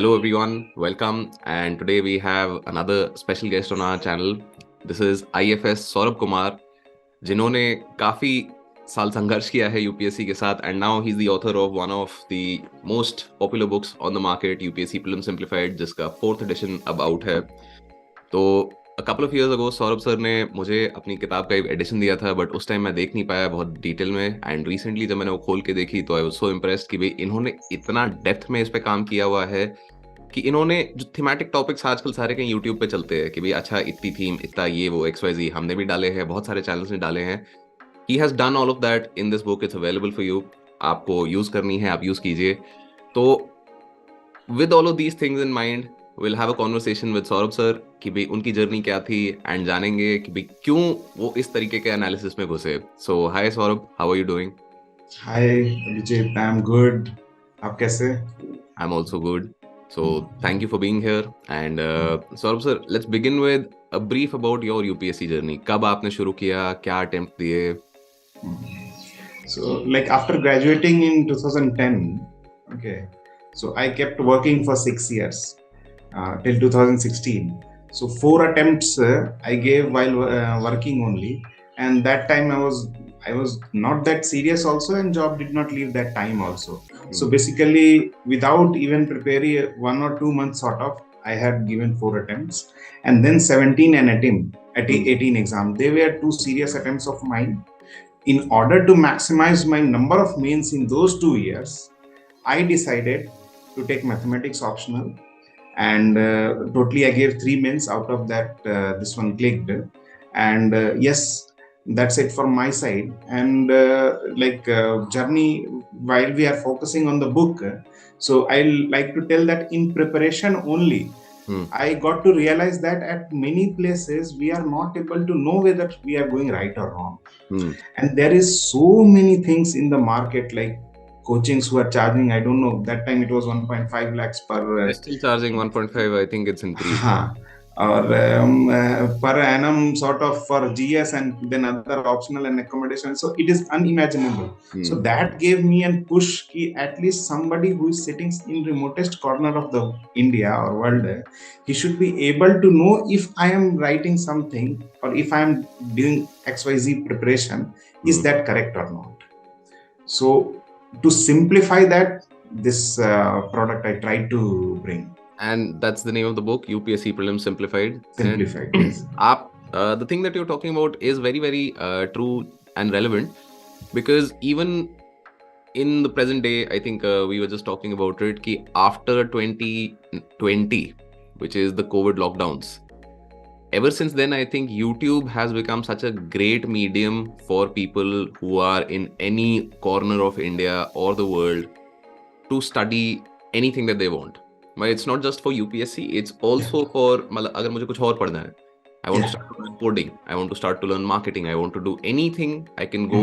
Hello everyone, welcome. And today we have another special guest on our channel. This is IFS Saurabh Kummar, जिन्होंने काफी साल संघर्ष किया है यूपीएससी के साथ and now he is the author of one of the most popular books on the market UPSC prelims simplified, जिसका 4th addition अब आउट है. तो a couple of years ago Saurabh sir ने मुझे अपनी किताब का एक एडिशन दिया था, बट उस टाइम मैं देख नहीं पाया बहुत डिटेल में. एंड रिसेंटली जब मैंने वो खोल के देखी तो आई वाज सो इम्प्रेस्ड कि भाई इन्होंने इतना डेप्थ में इस पे काम किया हुआ है कि इन्होंने जो थीमेटिक टॉपिक्स आजकल सारे कहीं यूट्यूब पे चलते हैं कि भाई अच्छा इतनी थीम, इतना ये वो XYZ हमने भी डाले हैं, बहुत सारे चैनल्स ने डाले हैं. He has done all of that in this book. It's available for you. आपको यूज करनी है, आप यूज कीजिए. तो with all of these things in mind we'll have a conversation with Saurabh sir कि भाई उनकी जर्नी क्या थी एंड जानेंगे कि भाई क्यों वो इस तरीके के एनालिसिस में घुसे. So hi Saurabh, how are you doing? Hi Abhijeet, I am good. आप कैसे? I am also good. So thank you for being here. And Saurabh sir, let's begin with a brief about your UPSC journey. कब आपने शुरू किया, क्या attempt दिए? So, like after graduating in 2010, okay, so I kept working for 6 years till 2016. So 4 attempts I gave while working only, and that time I was not that serious also, and job did not leave that time also. So basically, without even preparing 1 or 2 months sort of, I had given 4 attempts, and then 17 and 18 exam. They were two serious attempts of mine. In order to maximize my number of mains in those 2 years, I decided to take mathematics optional, and totally I gave 3 mains. Out of that, this one clicked, and yes, that's it from my side. And journey, while we are focusing on the book, so I like to tell that in preparation only, I got to realize that at many places we are not able to know whether we are going right or wrong. And there is so many things in the market, like coachings who are charging, I don't know, that time it was 1.5 lakhs per They're still charging 1.5. I think it's increased. or per annum sort of for GS and then other optional and accommodation. So it is unimaginable. So that gave me a push ki at least somebody who is sitting in remotest corner of the India or world, he should be able to know if I am writing something or if I am doing XYZ preparation, is that correct or not. So to simplify that, this product I tried to bring. And that's the name of the book, UPSC Prelims Simplified. Simplified, yes. The thing that you're talking about is very, very true and relevant, because even in the present day, I think we were just talking about it, ki after 2020, which is the COVID lockdowns, ever since then, I think YouTube has become such a great medium for people who are in any corner of India or the world to study anything that they want. But it's not just for UPSC, it's also for मतलब अगर मुझे कुछ और पढ़ना है, I want to start to learn coding, I want to start to learn marketing, I want to do anything, I can go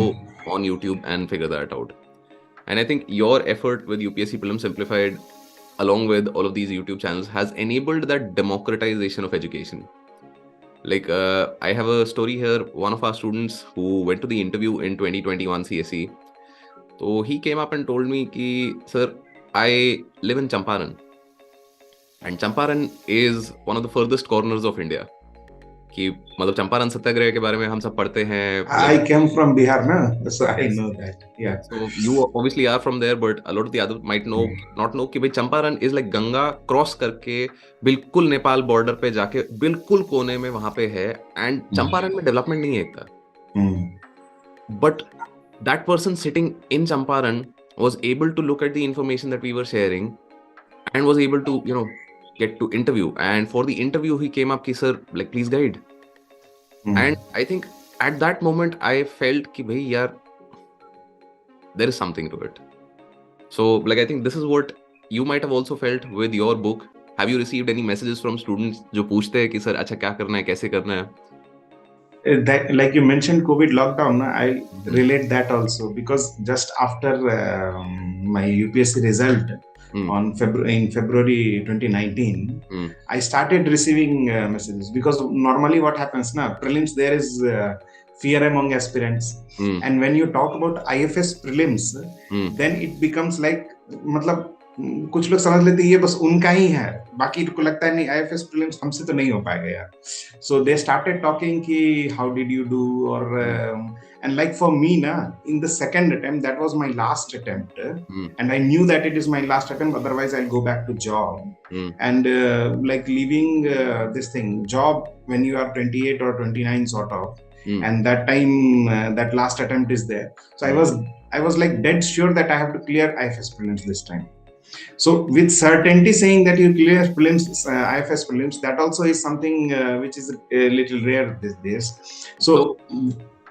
on YouTube and figure that out. And I think your effort with UPSC Prelims Simplified, along with all of these YouTube channels, has enabled that democratization of education. Like I have a story here. One of our students who went to the interview in 2021 CSE, so he came up and told me ki, sir, I live in Champaran. And Champaran is one of the furthest corners of India. कि मतलब चंपारण सत्याग्रह के बारे में हम सब पढ़ते हैं. I came from Bihar, na? So I know that. Yeah. So you obviously are from there, but a lot of the others might not know कि भाई Champaran is like Ganga cross करके बिल्कुल नेपाल बॉर्डर पे जाके बिल्कुल कोने में वहां पे है. एंड चंपारण में डेवलपमेंट नहीं है इतना. But that person sitting in Champaran was able to look at the information that we were sharing and was able to, get to interview. And for the interview, he came up, ki, sir, like, please guide. And I think at that moment, I felt ki, bhai, yaar, there is something to it. So, like, I think this is what you might have also felt with your book. Have you received any messages from students जो पूछते हैं कि sir अच्छा क्या करना है, कैसे करना है? That, like you mentioned, COVID lockdown, I relate that also, because just after my UPSC result in February 2019, I started receiving messages, because normally what happens now, prelims, there is fear among aspirants, and when you talk about IFS prelims, then it becomes like, matlab, कुछ लोग समझ लेते हैं ये बस उनका ही है, बाकी को लगता है नहीं आईएफएस प्रीलिम्स हमसे तो नहीं हो पाएगा यार. So they started talking कि how did you do, or and like for me na, in the second attempt, that was my last attempt, and I knew that it is my last attempt, otherwise I'll go back to job. And like leaving this thing job when you are 28 or 29 sort of, and that time that last attempt is there, so I was like dead sure that I have to clear IFS prelims this time. So with certainty saying that you clear prelims, IFS prelims, that also is something which is a little rare these days. So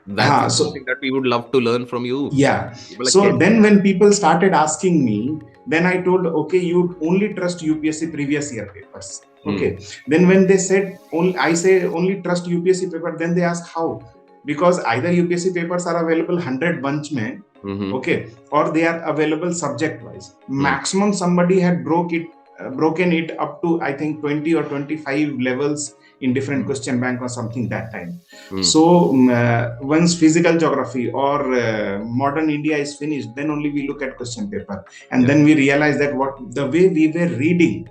that's something that we would love to learn from you. Yeah. So then when people started asking me, then I told, okay, you only trust UPSC previous year papers. Okay. Then when they said, I say only trust UPSC paper, then they ask how? Because either UPSC papers are available 100 bunch mein, okay, or they are available subject wise. Maximum somebody had broken it up to I think 20 or 25 levels in different question bank or something that time. So once physical geography or modern India is finished, then only we look at question paper, and then we realize that what the way we were reading,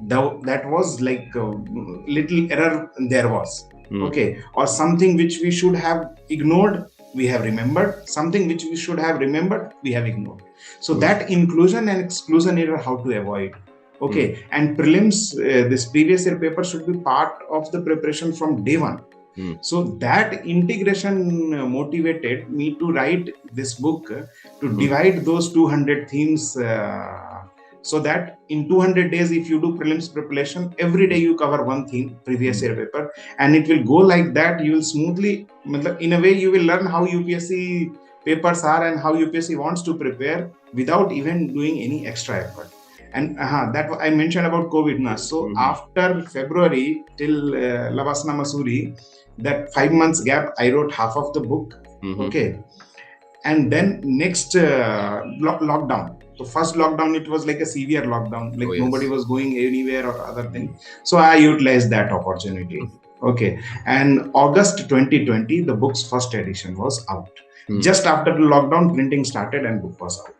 that was like little error there was. Okay, or something which we should have ignored, we have remembered. Something which we should have remembered, we have ignored. So that inclusion and exclusion error, how to avoid. Okay, and prelims, this previous year paper should be part of the preparation from day one. So that integration motivated me to write this book, to divide those 200 themes, so that in 200 days, if you do prelims preparation, every day you cover one theme, previous year paper, and it will go like that. You will smoothly, in a way, you will learn how UPSC papers are and how UPSC wants to prepare without even doing any extra effort. And that I mentioned about COVID now. So after February till Lavasana Masuri, that 5 months gap, I wrote half of the book. Okay. And then next lockdown. So first lockdown, it was like a severe lockdown, like nobody was going anywhere or other thing. So I utilized that opportunity. Okay. And August 2020, the book's first edition was out. Just after the lockdown, printing started and book was out.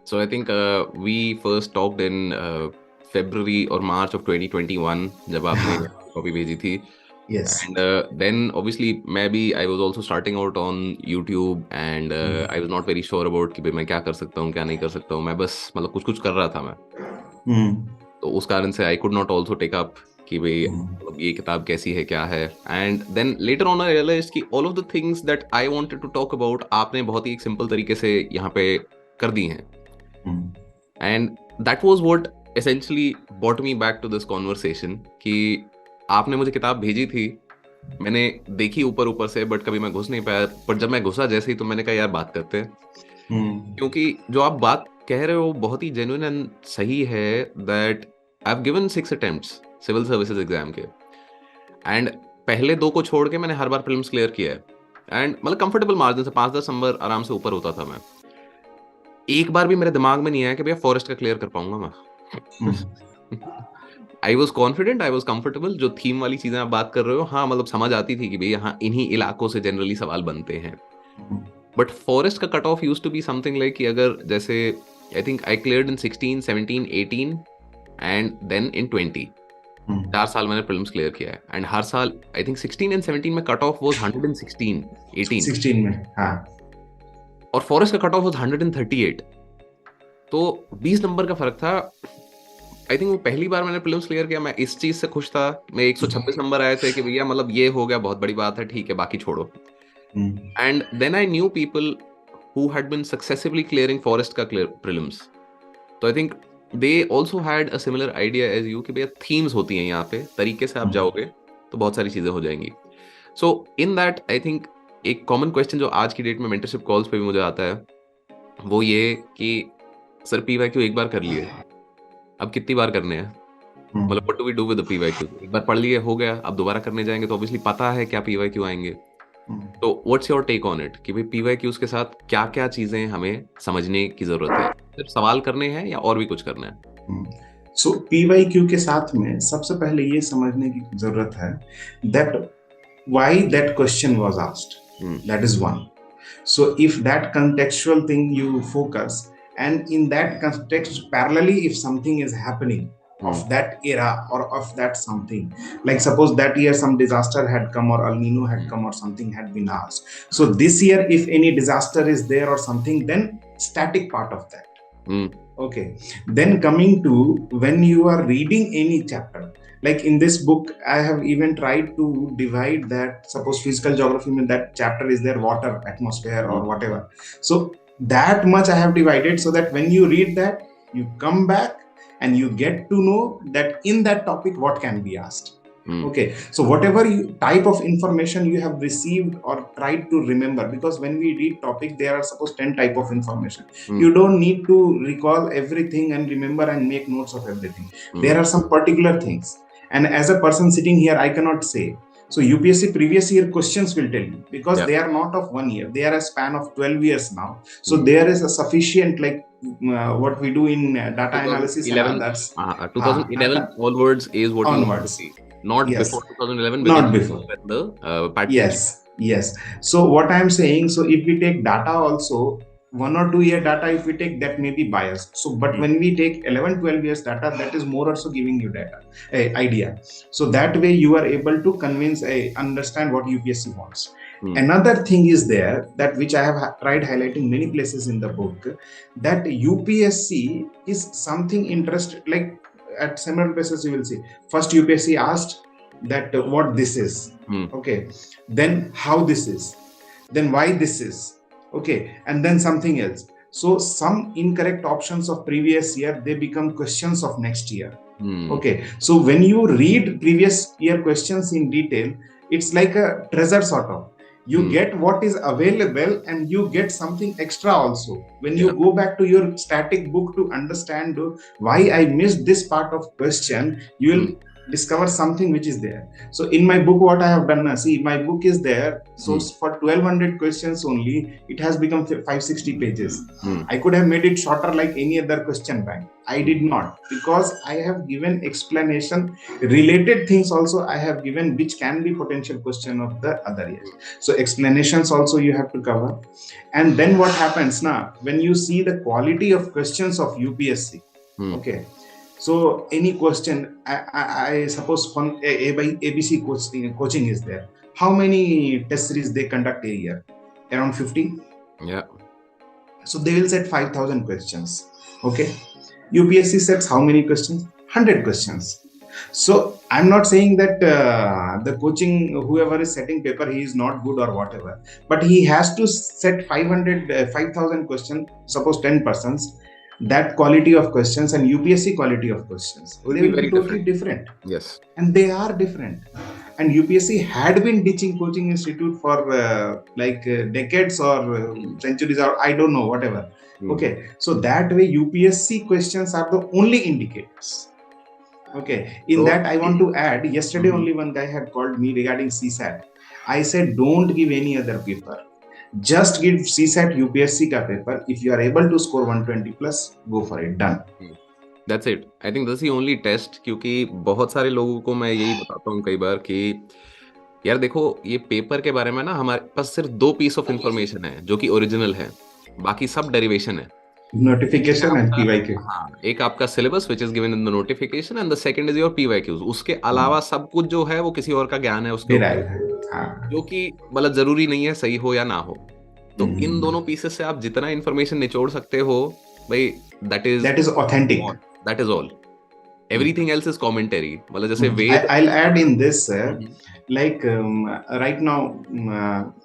So I think we first talked in February or March of 2021 जब आपने copy भेजी थी. Yes. And then obviously maybe I was also starting out on YouTube, and I was not very sure about कि भाई मैं क्या कर सकता हूँ क्या नहीं कर सकता हूँ. मैं बस मतलब कुछ कर रहा था मैं. तो उस कारण से I could not also take up कि भाई मतलब ये किताब कैसी है क्या है. And then later on I realized कि all of the things that I wanted to talk about आपने बहुत ही एक simple तरीके से यहाँ पे कर दी हैं. And that was what essentially brought me back to this conversation कि आपने मुझे किताब भेजी थी, मैंने देखी ऊपर से, बट कभी मैं घुस नहीं पाया. पर जब मैं घुसा जैसे ही, तो मैंने कहा यार बात करते हैं, क्योंकि जो आप बात कह रहे हो बहुत ही जेन्युइन एंड सही है. That I have given 6 attempts civil services exam के, एंड पहले 2 को छोड़ के मैंने हर बार प्रीलिम्स क्लियर किया है, एंड मतलब कंफर्टेबल मार्जिन से 5-10 नंबर आराम से ऊपर होता था. मैं एक बार भी मेरे दिमाग में नहीं आया कि भैया फॉरेस्ट का क्लियर कर पाऊंगा मैं. I was confident, I was comfortable. जो थीम वाली चीजें आप बात कर रहे हो, हाँ मतलब समझ आती थी कि भाई यहाँ इन्हीं इलाकों से जनरली सवाल बनते हैं. बट फॉरेस्ट का cut off used to be something like कि अगर जैसे I think I cleared in 16, 17, 18 and then in 20. 4 साल मैंने प्रीलिम्स क्लियर किया है, एंड हर साल आई थिंक 16 एंड 17 में कट ऑफ वाज 116, 16 में, हाँ, और फॉरेस्ट का कट ऑफ वाज 138. तो 20 नंबर का फर्क था. आई थिंक वो पहली बार मैंने प्रीलिम्स क्लियर किया, मैं इस चीज से खुश था. मैं 126 नंबर आए थे कि भैया मतलब ये हो गया, बहुत बड़ी बात है, ठीक है बाकी छोड़ो. And then I knew people who had been successfully clearing forest का प्रीलिम्स. तो I think they also had a similar idea as you कि भैया थीम्स होती हैं यहाँ पे, तरीके से आप जाओगे तो बहुत सारी चीजें हो जाएंगी. सो इन दैट आई थिंक एक कॉमन क्वेश्चन जो आज की डेट में मेंटरशिप कॉल्स पे भी मुझे आता है, वो ये कि सर PYQ एक बार कर लिए, अब कितनी बार करने हैं, मतलब what do we do with the PYQ. एक बार पढ़ लिए हो गया, अब दोबारा करने जाएंगे तो ऑब्वियसली पता है क्या PYQ आएंगे. तो what's your take on it कि भाई PYQs के साथ क्या क्या चीजें हमें समझने की जरूरत है? सिर्फ सवाल करने हैं या और भी कुछ करना है? सो PYQ के साथ में सबसे पहले ये समझने की जरूरत है that why that question was asked. That is one. So if that contextual thing you focus, and in that context, parallelly, if something is happening of that era or of that something, like suppose that year some disaster had come or El Nino had come or something had been asked. So this year, if any disaster is there or something, then static part of that. Okay. Then coming to when you are reading any chapter, like in this book, I have even tried to divide that. Suppose physical geography, in that chapter is there water, atmosphere, or whatever. So that much I have divided so that when you read that, you come back and you get to know that in that topic what can be asked. Okay, so whatever type of information you have received or tried to remember, because when we read topic, there are suppose 10 type of information. You don't need to recall everything and remember and make notes of everything. There are some particular things, and as a person sitting here, I cannot say. So UPSC previous year questions will tell you, because they are not of 1 year, they are a span of 12 years now. So there is a sufficient, like what we do in data analysis and others. 2011 onwards is what you want to see. Not before 2011, because not before the pattern. Yes. So what I am saying, so if we take data also, 1 or 2 year data, if we take, that may be biased. So but when we take 11, 12 years data, that is more also giving you data idea. So that way you are able to convince, understand what UPSC wants. Another thing is there, that which I have tried highlighting many places in the book, that UPSC is something interesting. Like at several places you will see, first UPSC asked that what this is, okay, then how this is, then why this is, okay, and then something else. So some incorrect options of previous year, they become questions of next year. Okay, so when you read previous year questions in detail, it's like a treasure sort of. You get what is available and you get something extra also. When you go back to your static book to understand why I missed this part of question, you will discover something which is there. So in my book, what I have done, see, my book is there. So for 1200 questions only, it has become 560 pages. I could have made it shorter like any other question bank. I did not, because I have given explanation, related things also I have given, which can be potential question of the other years. So explanations also you have to cover. And then what happens now, when you see the quality of questions of UPSC, okay, so any question, I suppose from ABC coaching is there. How many test series they conduct a year? Around 50? Yeah. So they will set 5,000 questions. Okay. UPSC sets how many questions? 100 questions. So I'm not saying that the coaching, whoever is setting paper, he is not good or whatever, but he has to set 5,000 questions, suppose 10 persons. That quality of questions and UPSC quality of questions, will they be will very be totally different. Yes. And they are different. And UPSC had been teaching coaching institute for decades or centuries, or I don't know, whatever. Okay. So that way UPSC questions are the only indicators. Okay. In that, I want to add, yesterday only one guy had called me regarding CSAT. I said, don't give any other paper. Just give CSAT UPSC का paper. If you are able to score 120 plus, go for it. Done. That's it. I think that's the only test. क्योंकि बहुत सारे लोगों को मैं यही बताता हूँ कई बार कि यार देखो, ये पेपर के बारे में ना हमारे पास सिर्फ 2 पीस ऑफ इंफॉर्मेशन है जो कि ओरिजिनल है, बाकी सब डेरिवेशन है. Notification and PYQ. हाँ, एक आपका syllabus which is given in the notification and the second is your PYQs. उसके अलावा सब कुछ जो है वो किसी और का ज्ञान है उसके ऊपर, जो कि मतलब जरूरी नहीं है सही हो या ना हो. तो इन दोनों पीसेस से आप जितना इंफॉर्मेशन निचोड़ सकते हो भाई, that is authentic. That is all. Everything else is commentary. मतलब जैसे I'll add in this, right now,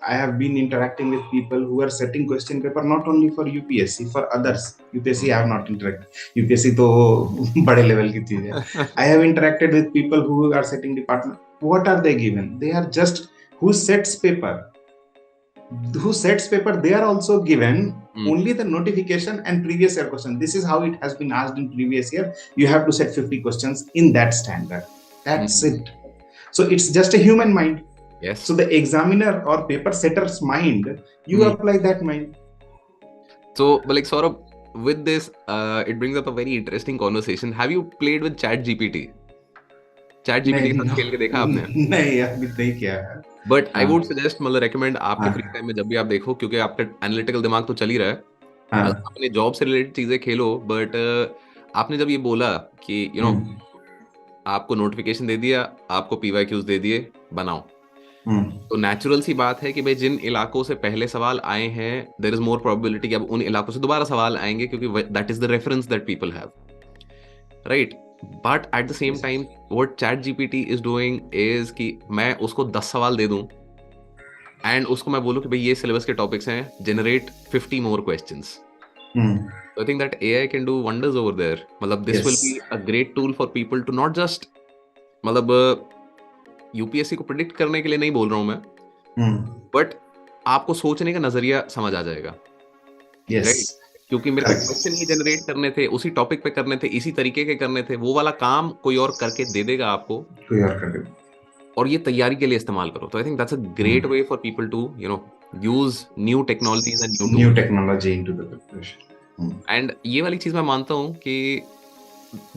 I have been interacting with people who are setting question paper not only for UPSC, for others. UPSC I have not interacted. UPSC तो बड़े level की चीज है. I have interacted with people who are setting department. What are they given? They are just who sets paper. They are also given only the notification and previous year question. This is how it has been asked in previous year. You have to set 50 questions in that standard. That's it. So it's just a human mind. Yes. So the examiner or paper setter's mind, you apply that mind. So, like Saurabh, with this, it brings up a very interesting conversation. Have you played with ChatGPT? ChatGPT के साथ खेल के देखा आपने? नहीं, अभी नहीं किया है. बट आई वुड सजेस्ट, मतलब रेकमेंड आपके फ्री टाइम में जब भी आप देखो, क्योंकि आपका एनालिटिकल दिमाग तो चल ही रहा है, हाँ, अपने जॉब से रिलेटेड चीजें खेलो, बट आपने जब ये बोला कि आपको नोटिफिकेशन दे दिया, आपको पीवाईक्यूज दे दिए, बनाओ, तो नेचुरल सी बात है कि भाई जिन इलाकों से पहले सवाल आए हैं, देर इज मोर प्रोबेबिलिटी कि अब उन इलाकों से दोबारा सवाल आएंगे, क्योंकि that is the reference that people have, right? But at the same time what chat GPT is doing is कि मैं उसको 10 सवाल दे दूं एंड उसको मैं बोलूं कि भाई ये सिलेबस के टॉपिक्स हैं, generate 50 more questions. So I think that AI can do wonders over there. मतलब this will be yes, a great tool for people to not just, मतलब यूपीएससी को प्रिडिक्ट करने के लिए नहीं बोल रहा हूं मैं, बट आपको सोचने का नजरिया समझ आ जाएगा, राइट? yes, क्योंकि मेरे को correct. क्वेश्चन ही जनरेट करने थे, उसी टॉपिक पे करने थे, इसी तरीके के करने थे, वो वाला काम कोई और करके दे देगा आपको, To your credit. और ये तैयारी के लिए इस्तेमाल करो। तो I think that's a great way for people to use new technologies and new New tools. technology into the preparation. And ये वाली चीज मैं मानता हूँ कि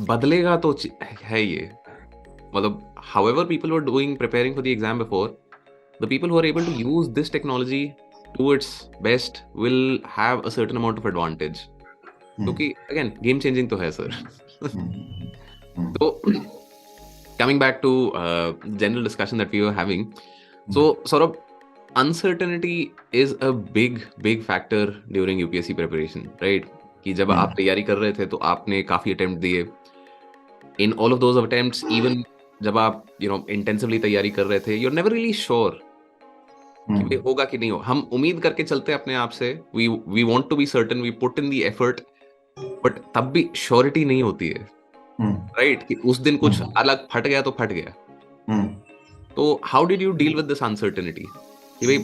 बदलेगा तो है ये, मतलब however people were doing preparing for the exam before, the people who are able to use this technology to its best will have a certain amount of advantage, क्योंकि again game changing तो है sir. तो coming back to general discussion that we were having, so sort of uncertainty is a big factor during UPSC preparation, right? कि जब आप तैयारी कर रहे थे तो आपने काफी अटेम्प्ट दिए, in all of those attempts, even जब आप इंटेंसिवली तैयारी कर रहे थे, you're never really sure कि भाई होगा कि नहीं हो। हम उम्मीद करके चलते हैं अपने आप से, we want to be certain, we put in the effort, but तब भी श्योरिटी नहीं होती है, राइट? कि उस दिन कुछ अलग फट गया तो फट गया। तो how did you deal with this uncertainty कि भाई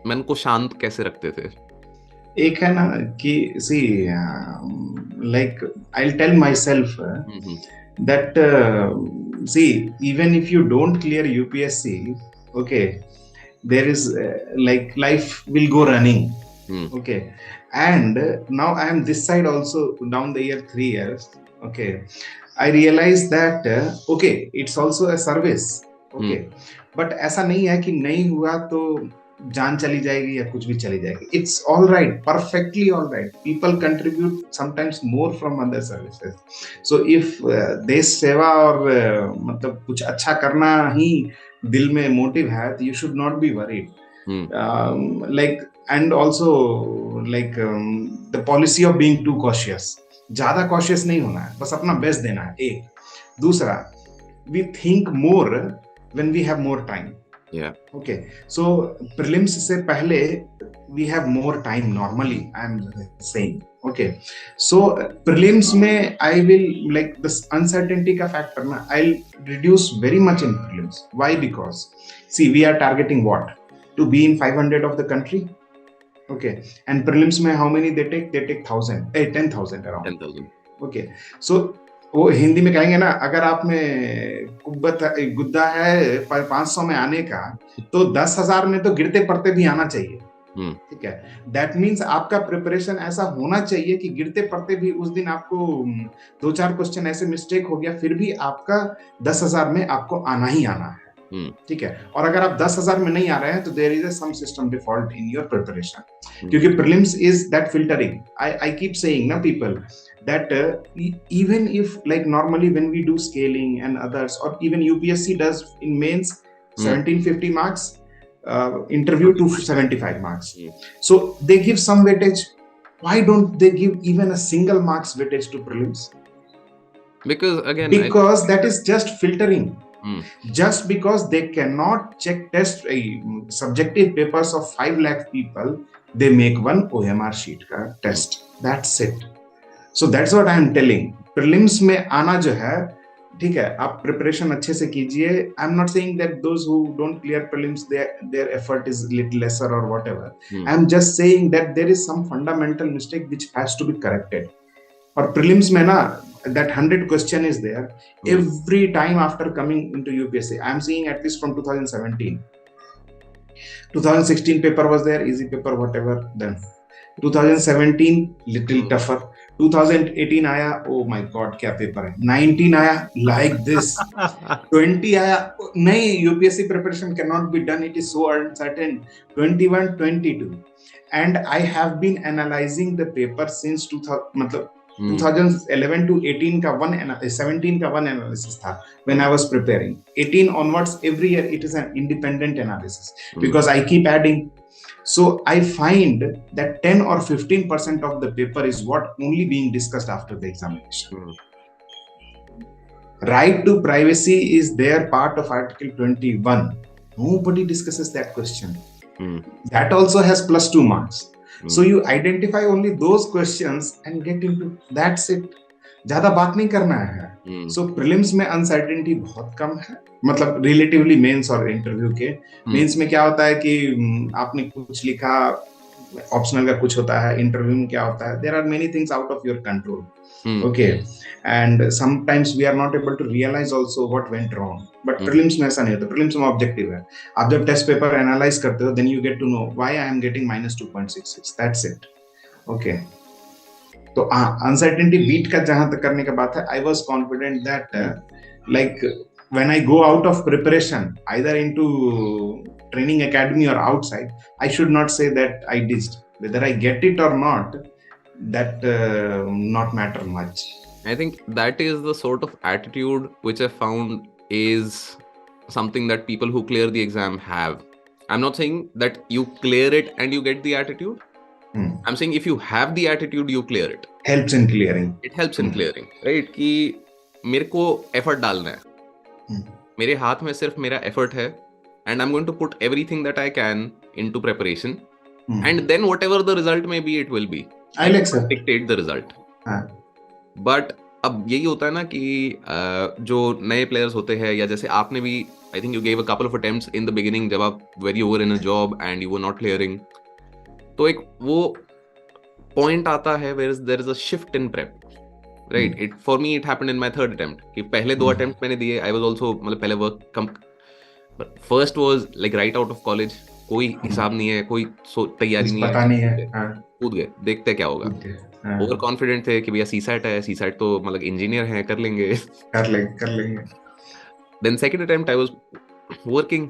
मन को शांत कैसे रखते थे? एक है ना कि see like I tell myself that see, even if you don't clear UPSC, okay, there is like life will go running, okay. And now I am this side also, down the year 3 years, okay. I realize that okay, it's also a service, okay. But ऐसा नहीं है कि नहीं हुआ तो जान चली जाएगी या कुछ भी चली जाएगी. It's all right, perfectly all right. People contribute sometimes more from other services. So if देश सेवा और मतलब कुछ अच्छा करना ही दिल में मोटिव है, तो you should not be worried. Like, and also like the policy of being too cautious. ज्यादा cautious नहीं होना है, बस अपना बेस्ट देना है, एक. दूसरा, we think more when we have more time. Yeah. Okay, so prelims से पहले we have more time normally, I'm saying, okay. So prelims में I will, like, this uncertainty का factor ना, I'll reduce very much in prelims. Why? Because see, we are targeting what? To be in 500 of the country, okay. And prelims में how many they take? They take 10,000 around. 10,000. Okay, so वो हिंदी में कहेंगे ना, अगर आप में गुद्दा है 500 में आने का, तो 10,000 में तो गिरते पड़ते भी आना चाहिए, ठीक है. दैट मीन्स आपका प्रिपरेशन ऐसा होना चाहिए कि गिरते पड़ते भी उस दिन आपको 2-4 क्वेश्चन ऐसे मिस्टेक हो गया, फिर भी आपका 10,000 में आपको आना ही आना है, ठीक है. और अगर आप 10,000 में नहीं आ रहे हैं तो there is some system default in your preparation, क्योंकि prelims is that filtering. I keep saying ना people that even if, like, normally when we do scaling and others, or even UPSC does in mains 1750 marks, interview 275 marks, so they give some weightage. Why don't they give even a single marks weightage to prelims? Because that is just filtering. Just because they cannot check test subjective papers of 5 lakh people, they make one OMR sheet ka test, that's it. So that's what I am telling. Prelims में आना जो है, ठीक है, आप preparation अच्छे से कीजिए. I am not saying that those who don't clear prelims, their effort is little lesser or whatever. I am just saying that there is some fundamental mistake which has to be corrected. और prelims में ना, that 100 question is there every time after coming into UPSC. I am seeing at least from 2017. 2016 paper was there, easy paper, whatever. Then 2017 little tougher. 2018 आया, oh my god क्या paper है. 19 आया like this. 20 आया, नहीं, UPSC preparation cannot be done, it is so uncertain. 21, 22, and I have been analyzing the paper since 2011 to 18 का 17 का one analysis था when I was preparing. 18 onwards, every year it is an independent analysis because I keep adding. So I find that 10 or 15% of the paper is what only being discussed after the examination. Right to privacy is there, part of Article 21. Nobody discusses that question. That also has +2 marks. So you identify only those questions and get into, that's it. ज्यादा बात नहीं करना है. So prelims में uncertainty बहुत कम है, मतलब relatively mains और interview के. Mains में क्या होता है कि आपने कुछ लिखा, ऑप्शनल का कुछ होता है, इंटरव्यू में क्या होता है, there are many things out of your control. Okay, and sometimes we are not able to realize also what went wrong, but prelims में ऐसा नहीं होता. Prelims में objective है. आप जब टेस्ट पेपर एनालाइज करते हो, then you get to know why I am getting -2.66. That's it. Okay. तो uncertainty beat का जहां तक करने का बात है, I was confident that like when I go out of preparation, either into training academy or outside, I should not say that I did. Whether I get it or not, that not matter much. I think that is the sort of attitude which I found is something that people who clear the exam have. I'm not saying that you clear it and you get the attitude. I'm saying if you have the attitude, you clear it. Helps in clearing. It helps in clearing, right? कि मेरे को effort डालना है. मेरे हाथ में सिर्फ मेरा effort है, and I'm going to put everything that I can into preparation, and then whatever the result may be, it will be. I'll accept. Dictate the result. But अब यही होता है ना कि जो नए प्लेयर्स होते हैं, या जैसे आपने भी, I think you gave a couple of attempts in the beginning जब आप when you were in a job and you were not clearing. तो एक वो point आता है where there is a shift in prep, right? It for me it happened in my third attempt कि पहले 2 attempt मैंने दिए, I was also मतलब पहले work come, but first was like right out of college, कोई हिसाब नहीं है, कोई तैयारी नहीं है, पता नहीं है, कूद गए, देखते क्या होगा. ओवर कॉन्फिडेंट थे कि भैया सीसैट है, सीसैट तो मतलब इंजीनियर है, कर लेंगे. Then second attempt I was working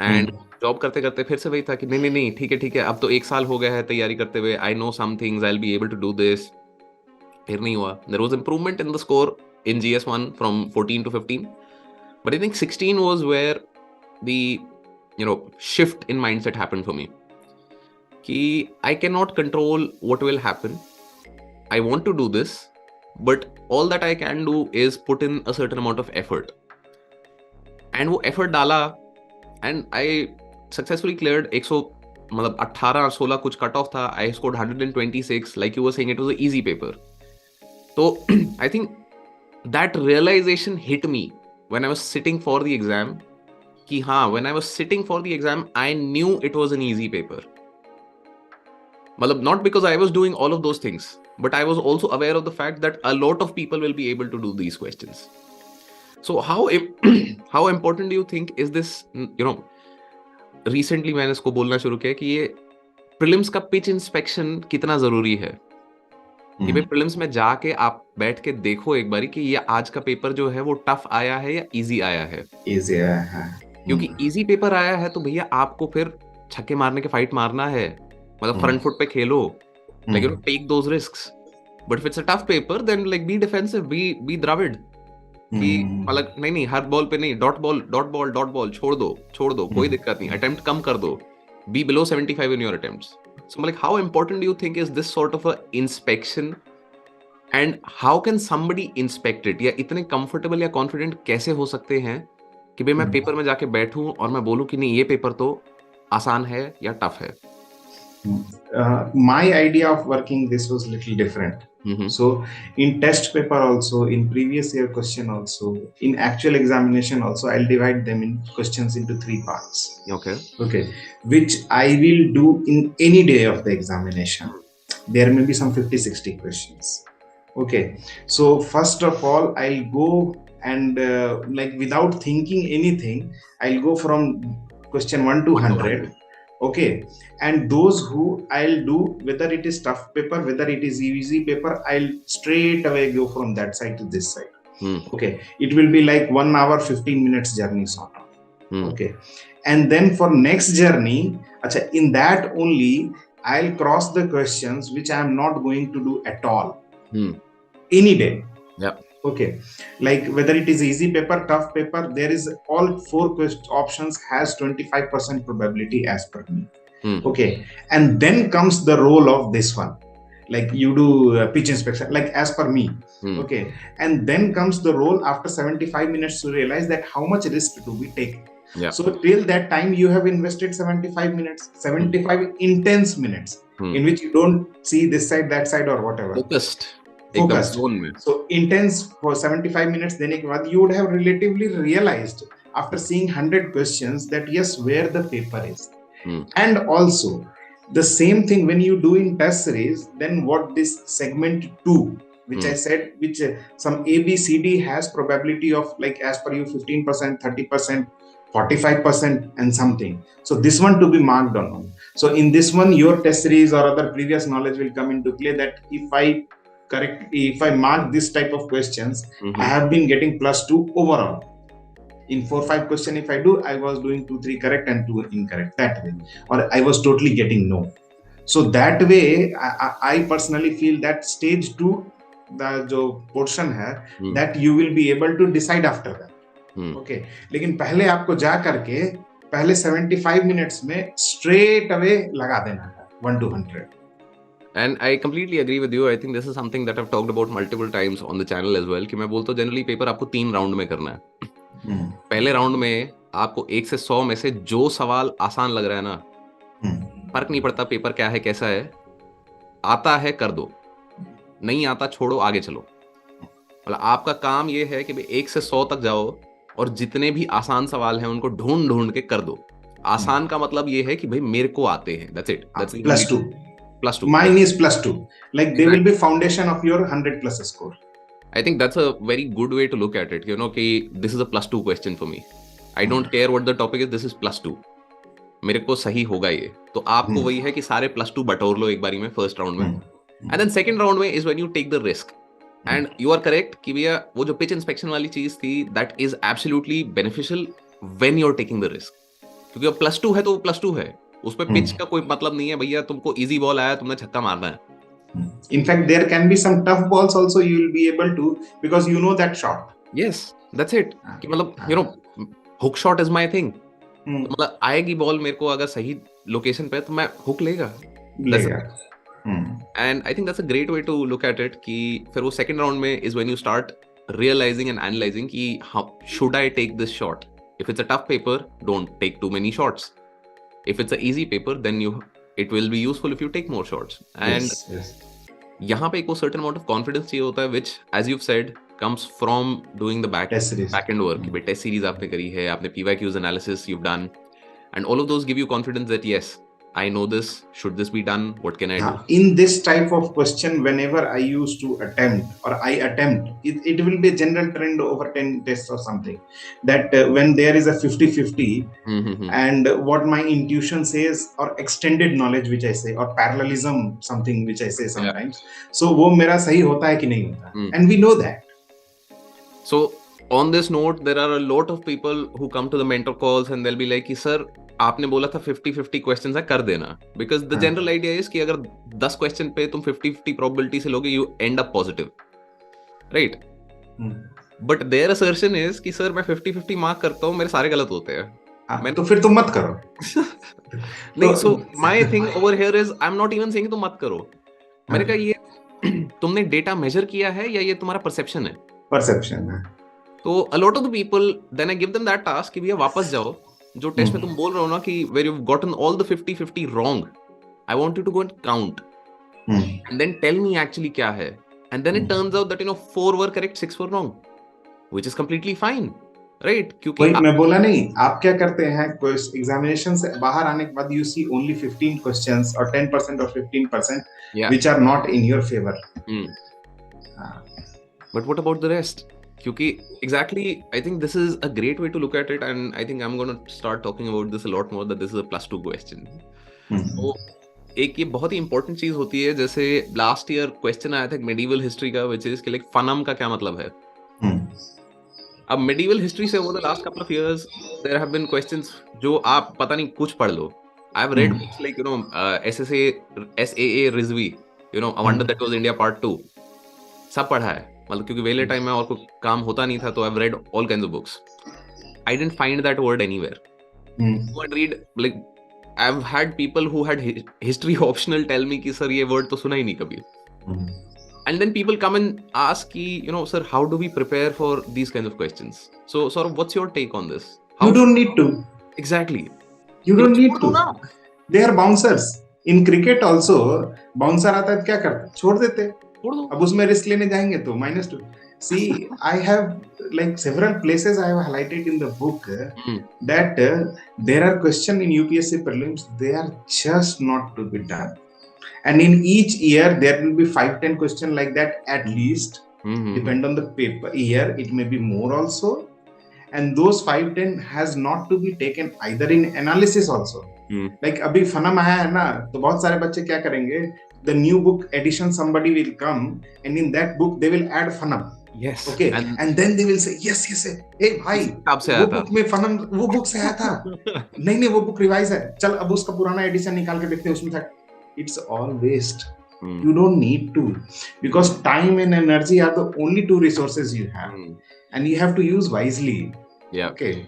and job करते करते फिर से वही था कि नहीं नहीं ठीक है, अब तो 1 साल हो गया है तैयारी करते हुए, I know some things, I will be able to do this. फिर नहीं हुआ. There was improvement in the score in GS1 from 14 to 15, but I think 16 was where the shift in mindset happened for me कि I cannot control what will happen. I want to do this, but all that I can do is put in a certain amount of effort. And वो effort डाला, and I successfully cleared 118-16 कुछ cut off था. I scored 126. Like you were saying, it was an easy paper. So I think that realization hit me when I was sitting for the exam. कि हाँ, when I was sitting for the exam, I knew it was an easy paper. मतलब not because I was doing all of those things, but I was also aware of the fact that a lot of people will be able to do these questions. So how important do you think is this? Recently मैंने इसको बोलना शुरू किया कि ये prelims का pitch inspection कितना जरूरी है. कि भाई प्रीलिम्स में जाके आप बैठ के देखो एक बारी कि ये आज का पेपर जो है वो टफ आया है या इजी आया है. इजी आया है. क्योंकि इजी पेपर आया है तो भैया आपको फिर छक्के मारने के फाइट मारना है, मतलब फ्रंट फुट पे खेलो, like take those risks. But if it's a tough paper, then like be defensive, be Dravid. कि मतलब नहीं हर बॉल पे नहीं, डॉट बॉल छोड़ दो, कोई दिक्कत नहीं, अटेम्प्ट कम कर दो, be below 75 in your attempts. So like how important do you think is this sort of a inspection, and how can somebody inspect it? या इतने comfortable या confident कैसे हो सकते हैं कि भाई मैं पेपर में जाके बैठूं और मैं बोलूं कि नहीं ये पेपर तो आसान है या टफ है. My idea of working this was little different. So in test paper also, in previous year question also, in actual examination also, I'll divide them in questions into 3 parts. Okay, which I will do in any day of the examination. There may be some 50-60 questions. Okay, so first of all, I'll go and like without thinking anything, I'll go from question 1 to 100. Okay, and those who I'll do, whether it is tough paper, whether it is easy paper, I'll straight away go from that side to this side. Okay, it will be like 1 hour 15 minutes journey sort of. Okay, and then for next journey, in that only I'll cross the questions which I am not going to do at all any day. Yeah. Okay, like whether it is easy paper, tough paper, there is all four options has 25% probability as per me. Okay, and then comes the role of this one, like you do pitch inspection, like as per me. Okay, and then comes the role after 75 minutes to realize that how much risk do we take. So till that time you have invested 75 minutes, 75 intense minutes in which you don't see this side, that side, or whatever. Focused. So intense for 75 minutes, then you would have relatively realized after seeing 100 questions that yes, where the paper is. And also the same thing when you do in test series, then what this segment 2, which I said, which some ABCD has probability of, like as per you, 15%, 30%, 45% and something. So this one to be marked on. So in this one, your test series or other previous knowledge will come into play, that if I mark this type of questions, I have been getting +2 overall. In 4-5 question, if I do, I was doing 2-3 correct and 2 incorrect, that way, or I was totally getting no. So that way, I personally feel that stage 2, the जो portion है, that you will be able to decide after that. Okay, लेकिन पहले आपको जा करके पहले 75 minutes में straight away लगा देना है 1 to 100. And I completely agree with you. I think this is something that I've talked about multiple times on the channel as well, कि मैं बोलता हूँ जनरली पेपर आपको 3 राउंड में करना है. पहले राउंड में आपको 1 से 100 में से जो सवाल आसान लग रहा है ना, फर्क नहीं पड़ता पेपर क्या है कैसा है, आता है कर दो, नहीं आता छोड़ो, आगे चलो. मतलब आपका काम ये है कि 1 से 100 तक जाओ और जितने भी आसान सवाल हैं उनको ढूंढ ढूंढ के कर दो. आसान का मतलब ये है कि भाई मेरे को आते हैं. That's it. That's +2. +2. Mine is +2. Like they will be foundation of your 100+ score. I think that's a very good way to look at it. You know कि this is a +2 question for me. I don't care what the topic is. This is +2. मेरे को सही होगा ये. तो आपको वही है कि सारे +2 बटोर लो एक बारी में फर्स्ट राउंड में. And then second round में is when you take the risk. And you are correct कि भैया वो जो pitch inspection वाली चीज थी, that is absolutely beneficial when you're taking the risk. क्योंकि अब +2 है तो वो +2 है. उस पे पिच का कोई मतलब नहीं है भैया. तुमको इजी बॉल आया, तुमने छक्का मारना है. In fact, there can be some tough balls also you will be able to, because you know that shot. Yes, that's it. कि मतलब you know hook shot is my thing. मतलब आएगी ball मेरे को अगर सही लोकेशन पे तो मैं हुक लेगा. And I think that's a great way to look at it कि फिर वो second round में is when you start realizing and analyzing कि how should I take this shot. If it's a tough paper, don't take too many shots. If it's an easy paper, then it will be useful if you take more shots. And यहाँ पे एक वो certain amount of confidence चाहिए होता है, which as you've said comes from doing the back end work. कि test series आपने करी है, आपने PYQs analysis you've done, and all of those give you confidence that yes, I know this. Should this be done? What can I do? In this type of question, whenever I used to attempt, it will be a general trend over 10 tests or something, that when there is a 50-50 and what my intuition says, or extended knowledge which I say, or parallelism something which I say sometimes, so वो मेरा सही होता है कि नहीं होता, and we know that. So on this note, there are a lot of people who come to the mentor calls and they'll be like, sir, आपने बोला था 50-50 क्वेश्चंस है, कर देना. Because the general idea is कि अगर 10 question पे तुम 50-50 प्रोबेबिलिटी से लोगे, you end up positive, right? But their assertion is कि सर मैं 50-50 मार्क करता हूँ, मेरे सारे गलत होते हैं. मैं तो फिर तुम मत करो. नहीं, so my thing over here is I am not even saying तुम मत करो. मैंने कहा ये तुमने डेटा मेजर किया है या ये तुम्हारा परसेप्शन है? परसेप्शन है. तो a lot of the people then I give them that task कि भैया वापस जाओ, जो टेस्ट में तुम बोल रहे हो ना कि where you've gotten all the 50-50 wrong, I want you to go and count and then tell me actually क्या है. And then it turns out that 4 were correct, 6 were wrong, which is completely fine, right? क्योंकि मैं बोला नहीं, आप क्या करते हैं, एग्जामिनेशन से बाहर आने के बाद you see only 15 questions or 10% or 15% which are not in your favor. But what about the rest? क्योंकि exactly I think this is a great way to look at it, and I think I'm going to start talking about this a lot more, that this is a +2 question. तो एक ये बहुत ही important चीज होती है. जैसे last year question आया था मेडिवल हिस्ट्री का, which is कि लाइक फनम का क्या मतलब है. अब मेडिवल हिस्ट्री से over the last couple of years there have been questions जो आप पता नहीं कुछ पढ़ लो, I've read books like, SSA, SAA Rizvi, A Wonder That Was India Part 2. सब पढ़ा है, मतलब क्योंकि वेले टाइम में और कोई काम होता नहीं था, तो I've read all kinds of books. I didn't find that word anywhere. Go and read, like, I've had people who had history optional tell me कि सर ये word तो सुना ही नहीं कभी. And then people come and ask कि, sir, how do we prepare for these kinds of questions? So, Saurabh, what's your take on this? You don't need to. Exactly. You don't need छोड़ दो to. ना. They are bouncers. In cricket also, bouncer आता है क्या करते? छोड़ देते. छोड़ दो. अब उसमें रिस्क लेने जाएंगे तो -2. See, I have like several places I have highlighted in the book that there are questions in UPSC prelims, they are just not to be done. And in each year, there will be 5-10 questions like that at least. Depend on the paper year, it may be more also. And those 5-10 has not to be taken either in analysis also. Like अभी फनम आया है ना, तो बहुत सारे बच्चे क्या करेंगे? The new book edition, somebody will come and in that book they will add fanam. Yes. Okay. And then they will say yes, hey भाई, वो बुक में फनम वो बुक से आया था. नहीं वो बुक रिवाइज है. चल अब उसका पुराना एडिशन निकाल के देखते हैं, उसमें था. It's all waste. You don't need to, because time and energy are the only two resources you have, and you have to use wisely. Yeah. Okay.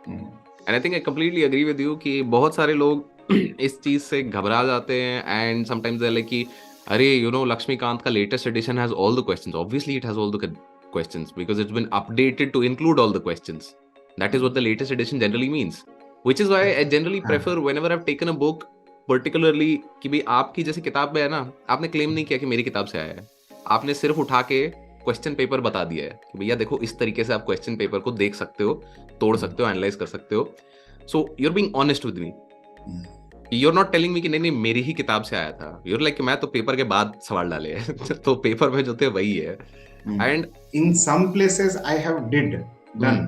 And I think I completely agree with you कि बहुत सारे लोग इस चीज से घबरा जाते हैं, and sometimes they're like कि अरे Lakshmikant का latest edition has all the questions. Obviously it has all the questions because it's been updated to include all the questions. That is what the latest edition generally means, which is why I generally prefer, whenever I've taken a book, particularly कि भाई आपकी जैसे किताब में है ना, आपने claim नहीं किया कि मेरी किताब से आया है, आपने सिर्फ उठा के क्वेश्चन पेपर बता दिया है कि भैया देखो इस तरीके से आप क्वेश्चन पेपर को देख सकते हो, तोड़ सकते हो, एनालाइज कर सकते हो. So you are being honest with me. You are not telling me कि नहीं मेरी ही किताब से आया था. यू आर लाइक कि मैं तो पेपर के बाद सवाल डाले हैं तो पेपर में जो थे वही है. And in some places I have done.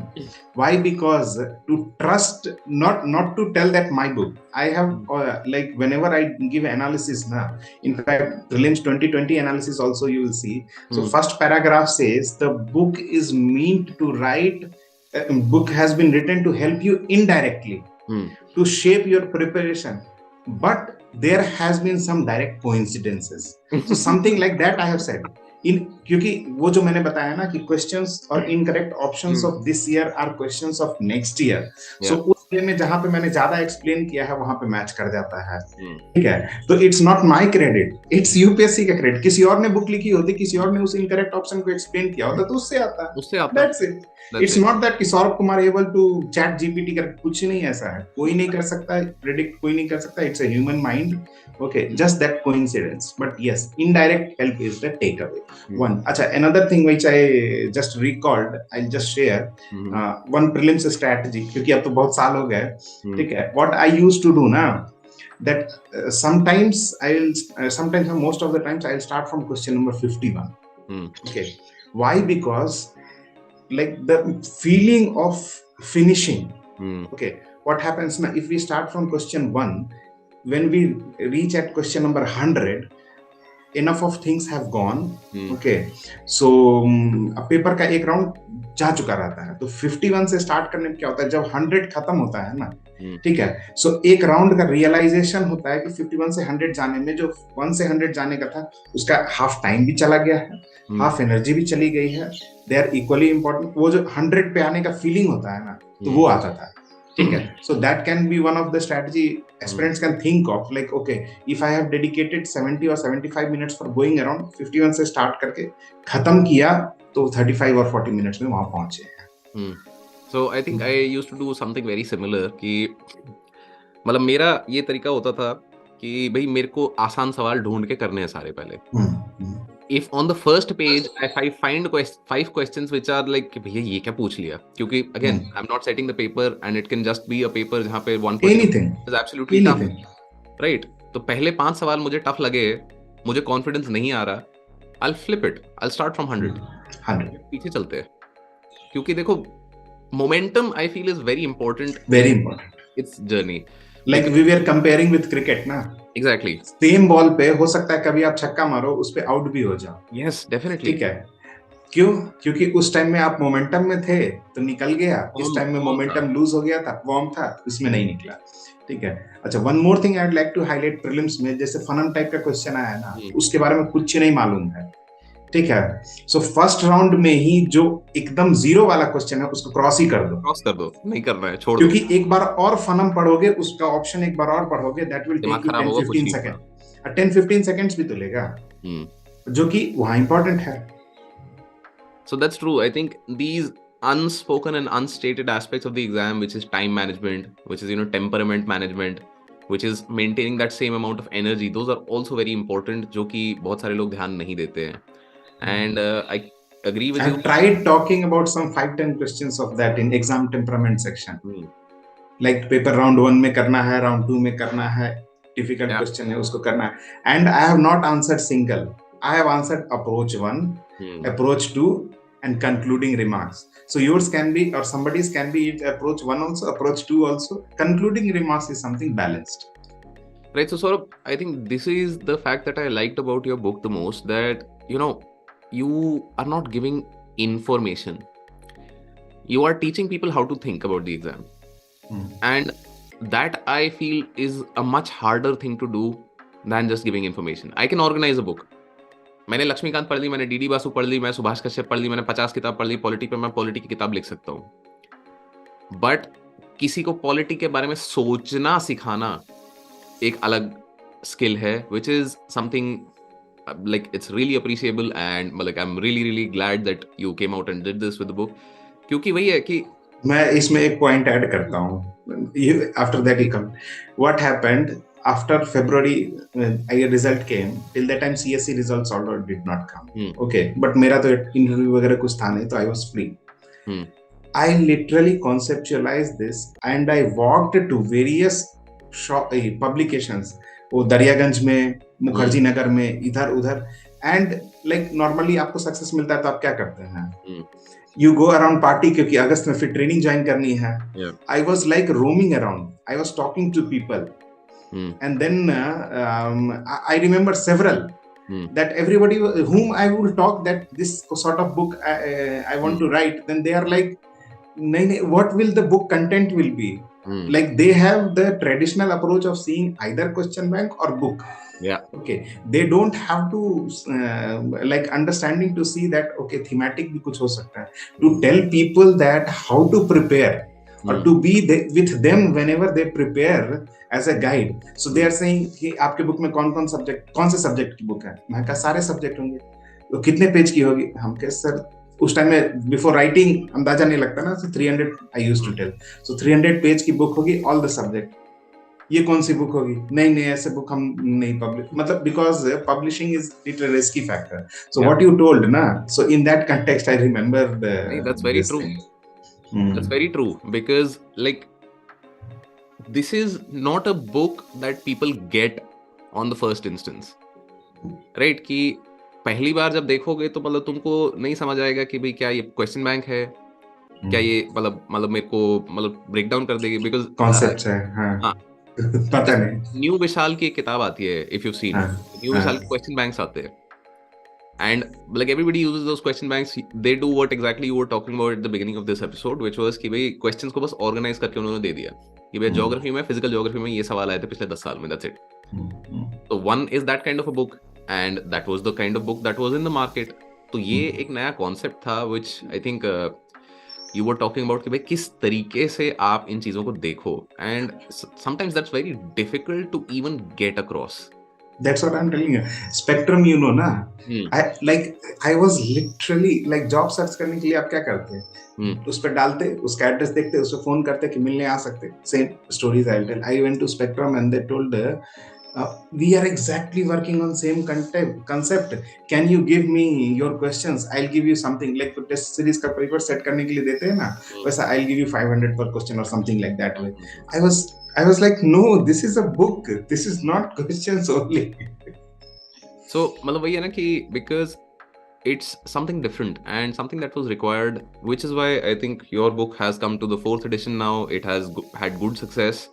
Why? Because to trust, not to tell that my book. I have like whenever I give analysis now, in fact Prelims 2020 analysis also you will see. So first paragraph says the book is meant to write, book has been written to help you indirectly to shape your preparation, but there has been some direct coincidences. So something like that I have said. क्योंकि वो जो मैंने बताया ना कि questions और incorrect options of this year are questions of next year, so उस way में जहां पे मैंने ज्यादा एक्सप्लेन किया है वहां पे मैच कर जाता है. ठीक है, तो it's not my credit, it's UPSC का क्रेडिट. किसी और ने बुक लिखी होती, किसी और ने उस इनकरेक्ट ऑप्शन को एक्सप्लेन किया होता तो उससे आता. That's it. It's not that कि Saurabh Kumar able to chat GPT कर, कुछ नहीं ऐसा है. कोई नहीं कर सकता प्रेडिक्ट, कोई नहीं कर सकता. It's a human mind. Okay, just that coincidence. But yes, indirect help is the takeaway. One. Acha, another thing which I just recalled, I'll just share. One prelims strategy. क्योंकि अब तो बहुत साल हो गए. ठीक है. What I used to do now, that sometimes most of the times I'll start from question number 51. Okay. Why? Because like the feeling of finishing. Okay. What happens now if we start from question 1? When we reach at question number 100, enough of things have gone. Okay, so paper का एक round जा चुका रहता है, तो 51 से start करने में क्या होता है, जब 100 खत्म होता है ना, ठीक है, सो एक राउंड का रियलाइजेशन होता है कि 51 से 100 जाने में जो 1 से 100 जाने का था उसका हाफ टाइम भी चला गया है, हाफ एनर्जी भी चली गई है. They are equally important. वो जो 100 पे आने का फीलिंग होता है ना, तो वो आता था. ठीक है, so that can be one of the strategy aspirants can think of, like okay, if I have dedicated 70 or 75 minutes for going around, 51 से start करके खत्म किया तो 35 or 40 minutes में वहां पहुंचे हैं. So I think I used to do something very similar कि मतलब मेरा ये तरीका होता था कि भाई मेरे को आसान सवाल ढूंढ के करने हैं सारे पहले. If on the first page if I find 5 questions which are like कि भैया ये क्या पूछ लिया, क्योंकि again I'm not setting the paper and it can just be a paper जहाँ पे one question is absolutely tough, right? तो पहले 5 सवाल मुझे टफ लगे, मुझे कॉन्फिडेंस नहीं आ रहा, I'll flip it, I'll start from 100. पीछे चलते हैं, क्योंकि देखो momentum I feel is very important. It's journey. Like we were comparing with cricket ना. Exactly. सेम बॉल पे हो सकता है कभी आप छक्का मारो, उस पे आउट भी हो जाओ. Yes, definitely. ठीक है, क्यों? क्योंकि उस टाइम में आप मोमेंटम में थे तो निकल गया, इस टाइम में मोमेंटम लूज हो गया था, वार्म था, उसमें नहीं निकला। ठीक है। अच्छा, one more thing I would like to highlight, prelims में जैसे फनम टाइप का क्वेश्चन आया ना, तो उसके बारे में कुछ नहीं मालूम है। ठीक है। सो फर्स्ट राउंड में ही जो एकदम जीरो वाला क्वेश्चन है उसको क्रॉस ही कर दो, क्रॉस कर दो, नहीं करना है, छोड़ दो, क्योंकि एक बार और फनम पढ़ोगे, उसका ऑप्शन एक बार और पढ़ोगे, दैट विल दिमाग टेक यू खराब 10 होगा, कुछ 15 नहीं होगा। सेकंड, 10 15 सेकंड्स भी तो लेगा, जो कि वहां इंपॉर्टेंट है। So that's true. I think these unspoken and unstated aspects of the exam, which is time management, which is, you know, temperament management, which is maintaining that same amount of energy, those are also very important, जो कि बहुत सारे लोग ध्यान नहीं देते हैं. And I agree with you. I've tried talking about some 5-10 questions of that in exam temperament section. Like paper round 1 में करना है, round 2 में करना है, difficult question है उसको करना है, and I have not answered single. I have answered approach 1, approach 2, and concluding remarks. So yours can be, or somebody's can be approach 1 also, approach 2 also. Concluding remarks is something balanced. Right. So Saurabh, I think this is the fact that I liked about your book the most, that, you know, you are not giving information. You are teaching people how to think about the exam. And that I feel is a much harder thing to do than just giving information. I can organize a book. मैंने लक्ष्मीकांत पढ़ ली, मैंने DD Basu पढ़ ली, मैं सुभाष कश्यप पढ़ ली, मैंने 50 किताब पढ़ ली polity पे, मैं पॉलिटी की किताब लिख सकता हूँ। बट किसी को पॉलिटी के बारे में सोचना सिखाना एक अलग स्किल है, which is something like it's really appreciable, and like I'm really glad that you came out and did this with the book, क्योंकि वही है कि मैं इसमें एक पॉइंट ऐड करता हूँ, after that he come what happened after February, result came. Till that time CSC results already did not come. Okay, but मेरा तो इंटरव्यू वगैरह कुछ था नहीं, तो I was free. I literally conceptualized this and I walked to various publications, वो दरियागंज में, मुखर्जी नगर में, इधर उधर, एंड लाइक नॉर्मली आपको सक्सेस मिलता है तो आप क्या करते हैं, यू गो अराउंड पार्टी, क्योंकि अगस्त में फिर ट्रेनिंग ज्वाइन करनी है. I was like roaming around, I was talking to people, and then I remember several that everybody whom I will talk that this sort of book I want to write, then they are like, what will the book content will be? Like they have the traditional approach of seeing either question bank or book. Okay, they don't have to like understanding to see that okay thematic भी कुछ हो सकता है, to tell people that how to prepare or to be with them whenever they prepare as a guide. So they are saying कि आपके book में कौन से सब्जेक्ट की बुक है? मैं कहा सारे सब्जेक्ट होंगे. तो कितने पेज की होगी? हम कहे सर उस टाइम में बिफोर राइटिंग अंदाजा नहीं लगता ना, so 300 I used to tell. So 300 page की बुक होगी, ऑल द सब्जेक्ट. ये कौन सी बुक होगी? नहीं ऐसे बुक हम नहीं पब्लिश, मतलब because publishing is little risky factor. So what you told ना, so in that context I remember that's very true. That's very true, because like this is not a book that people get on the first instance, right? कि पहली बार जब देखोगे तो मतलब तुमको नहीं समझ आएगा कि भाई क्या ये क्वेश्चन बैंक है, क्या ये मतलब मेरे को मतलब ब्रेक डाउन कर देगी, बिकॉज कॉन्सेप्ट है. हाँ. पता नहीं. न्यू विशाल की एक किताब आती है, इफ यू सीन, न्यू विशाल के क्वेश्चन बैंक्स आते हैं, and like everybody uses those question banks. They do what exactly you were talking about at the beginning of this episode, which was कि भाई क्वेश्चंस को बस ऑर्गेनाइज करके उन्होंने दे दिया कि भाई ज्योग्राफी में, फिजिकल ज्योग्राफी में ये सवाल आए थे पिछले 10 साल में, that's it. So one is that kind of a book, and that was the kind of book that was in the market. तो ये एक नया कॉन्सेप्ट था, which I think you were talking about कि भाई किस तरीके से आप इन चीजों को देखो, and sometimes that's very difficult to even get across. That's what I'm telling you. Spectrum, you know ना. I was literally like job search करने के लिए आप क्या करते हैं? उस पर डालते, उसका एड्रेस देखते, उस पर फोन करते कि मिलने आ सकते. Same stories I'll tell. I went to Spectrum and they told we are exactly working on same concept. Can you give me your questions? I'll give you something like test series का paper set करने के लिए देते हैं ना, वैसा I'll give you 500 per question or something like that way. I was like, no, this is a book. This is not questions only. So मतलब वही है ना कि because it's something different and something that was required, which is why I think your book has come to the 4th edition now. It has had good success,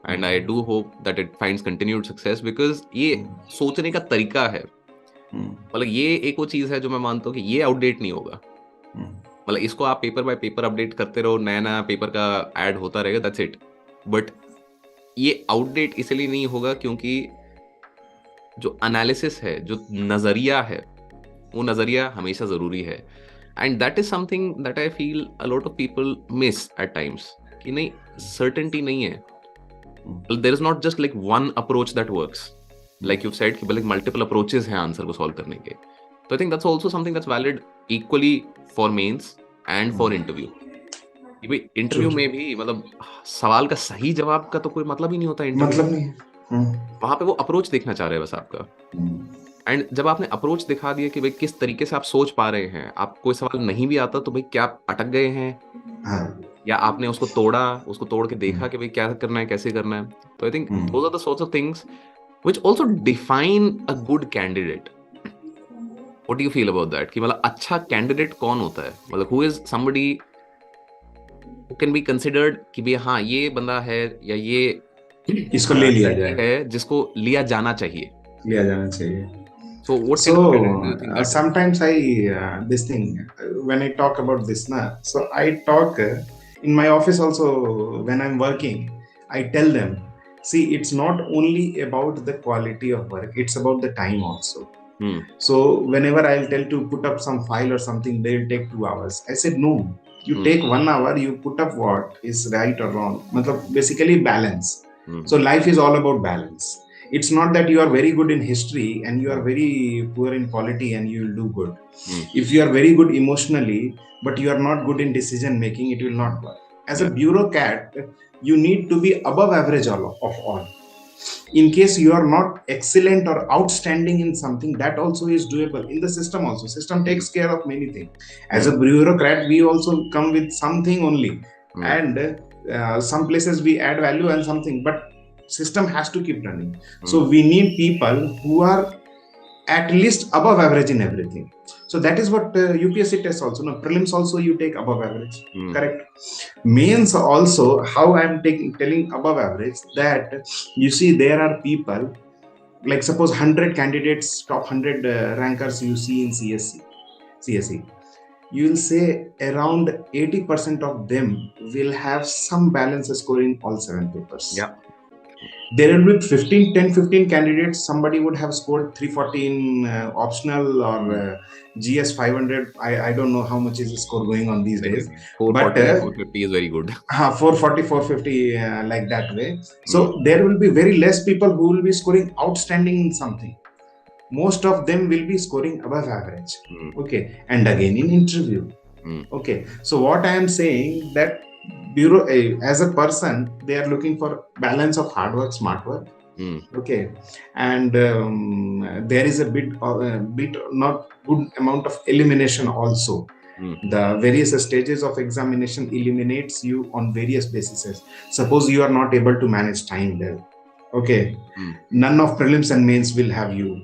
and I do hope that it finds continued success, because ये सोचने का तरीका है. मतलब ये एक वो चीज है जो मैं मानता हूँ कि ये आउटडेट नहीं होगा। मतलब इसको आप पेपर बाय पेपर अपडेट करते रहो, नया नया पेपर का ऐड होता रहेगा, दैट्स इट। बट ये आउटडेट इसलिए नहीं होगा क्योंकि जो एनालिसिस है, जो नजरिया है, वो नजरिया हमेशा जरूरी है। And that is something that I feel a lot of people miss at times, कि नहीं, सर्टेनिटी नहीं है। There is not just like one approach that works, like you said कि लाइक मल्टीपल अप्रोचेस हैं आंसर को solve करने के। तो I think that's also something that's valid equally for mains and for interview. कि भाई इंटरव्यू में भी मतलब सवाल का सही जवाब का तो कोई मतलब ही नहीं होता इंटरव्यू। मतलब नहीं है। वहां पे वो अप्रोच देखना चाह रहे हैं बस आपका। एंड जब आपने अप्रोच दिखा दिया कि भाई किस तरीके से आप सोच पा रहे हैं, आप कोई सवाल नहीं भी आता तो भाई क्या आप अटक गए हैं, हाँ। या आपने उसको तोड़ा, उसको तोड़ के देखा कि भाई क्या करना है, कैसे करना है। तो I think those are the sorts of things which also define a good candidate. What do you feel about that, कि मतलब अच्छा कैंडिडेट कौन होता है, मतलब who is somebody who can be considered कि भाई हाँ ये बंदा है, या ये इसको ले लिया लड़की जाए, है जिसको लिया जाना चाहिए। लिया जाना चाहिए। So what So kind of candidate do you think that is? sometimes I this thing when I talk about this na, so I talk in my office also when I'm working. I tell them, see, it's not only about the quality of work; it's about the time also. So whenever I'll tell to put up some file or something, they'll take 2 hours. I said no. You take 1 hour. You put up what is right or wrong. मतलब basically balance. So life is all about balance. It's not that you are very good in history and you are very poor in polity and you will do good. If you are very good emotionally but you are not good in decision making, it will not work. As a bureaucrat, you need to be above average of all. In case you are not excellent or outstanding in something, that also is doable in the system. Also system takes care of many things. As a bureaucrat, we also come with something only, and some places we add value and something, but system has to keep running. So we need people who are at least above average in everything. So that is what UPSC tests also. No, prelims also you take above average, correct? Mains also, how I'm telling above average, that you see there are people, like suppose 100 candidates, top 100 rankers you see in CSE, you will say around 80% of them will have some balance score in all 7 papers. Yeah. There will be 15, 10, 15 candidates. Somebody would have scored 340 in optional or GS 500. I don't know how much is the score going on these days. But 440, 450 is very good. 440, 450, like that way. So there will be very less people who will be scoring outstanding in something. Most of them will be scoring above average. Okay. And again in interview. Okay. So what I am saying, that bureau as a person, they are looking for balance of hard work, smart work. Okay. And there is a bit not good amount of elimination also. The various stages of examination eliminates you on various bases. Suppose you are not able to manage time well. Okay. None of prelims and mains will have you.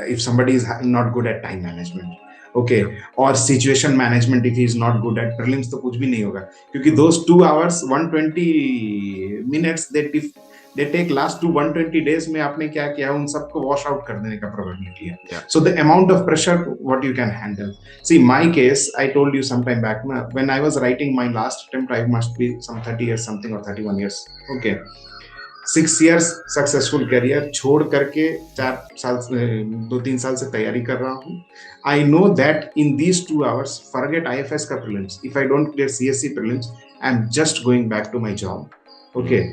If somebody is not good at time management, okay, or situation management, if he is not good at prelims, तो कुछ भी नहीं होगा, क्योंकि those 2 hours 120 minutes they take last to 120 days में आपने क्या किया उन सबको wash out कर देने का probability है. So the amount of pressure what you can handle. See, my case, I told you sometime back, when I was writing my last attempt, I must be some 30 years something or 31 years. Okay. 6 years successful career छोड़ करके 2-3 साल से तैयारी कर रहा हूँ. I know that in these 2 hours, forget IFS का prelims. If I don't clear CSC prelims, I'm just going back to my job. Okay.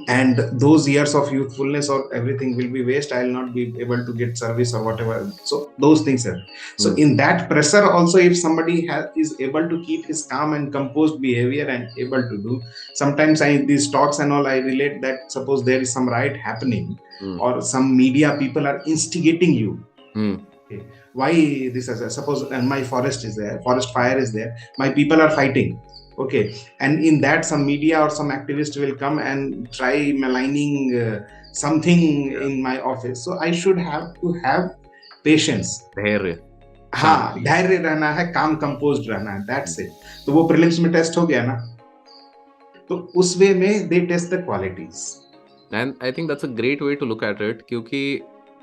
And those years of youthfulness or everything will be waste. I'll not be able to get service or whatever. So those things are. So in that pressure also, if somebody is able to keep his calm and composed behavior and able to do, sometimes these talks and all, I relate that suppose there is some riot happening or some media people are instigating you. Okay. Why this is, suppose my forest is there, forest fire is there, my people are fighting. Okay. And in that some media or some activist will come and try maligning something in my office. So I should have to have patience. धैर्य. हाँ, धैर्य रहना है, काम composed रहना है, that's it. तो वो प्रीलिम्स में टेस्ट हो गया ना, तो उस वे में they test the qualities. And I think that's a great way to look at it, क्योंकि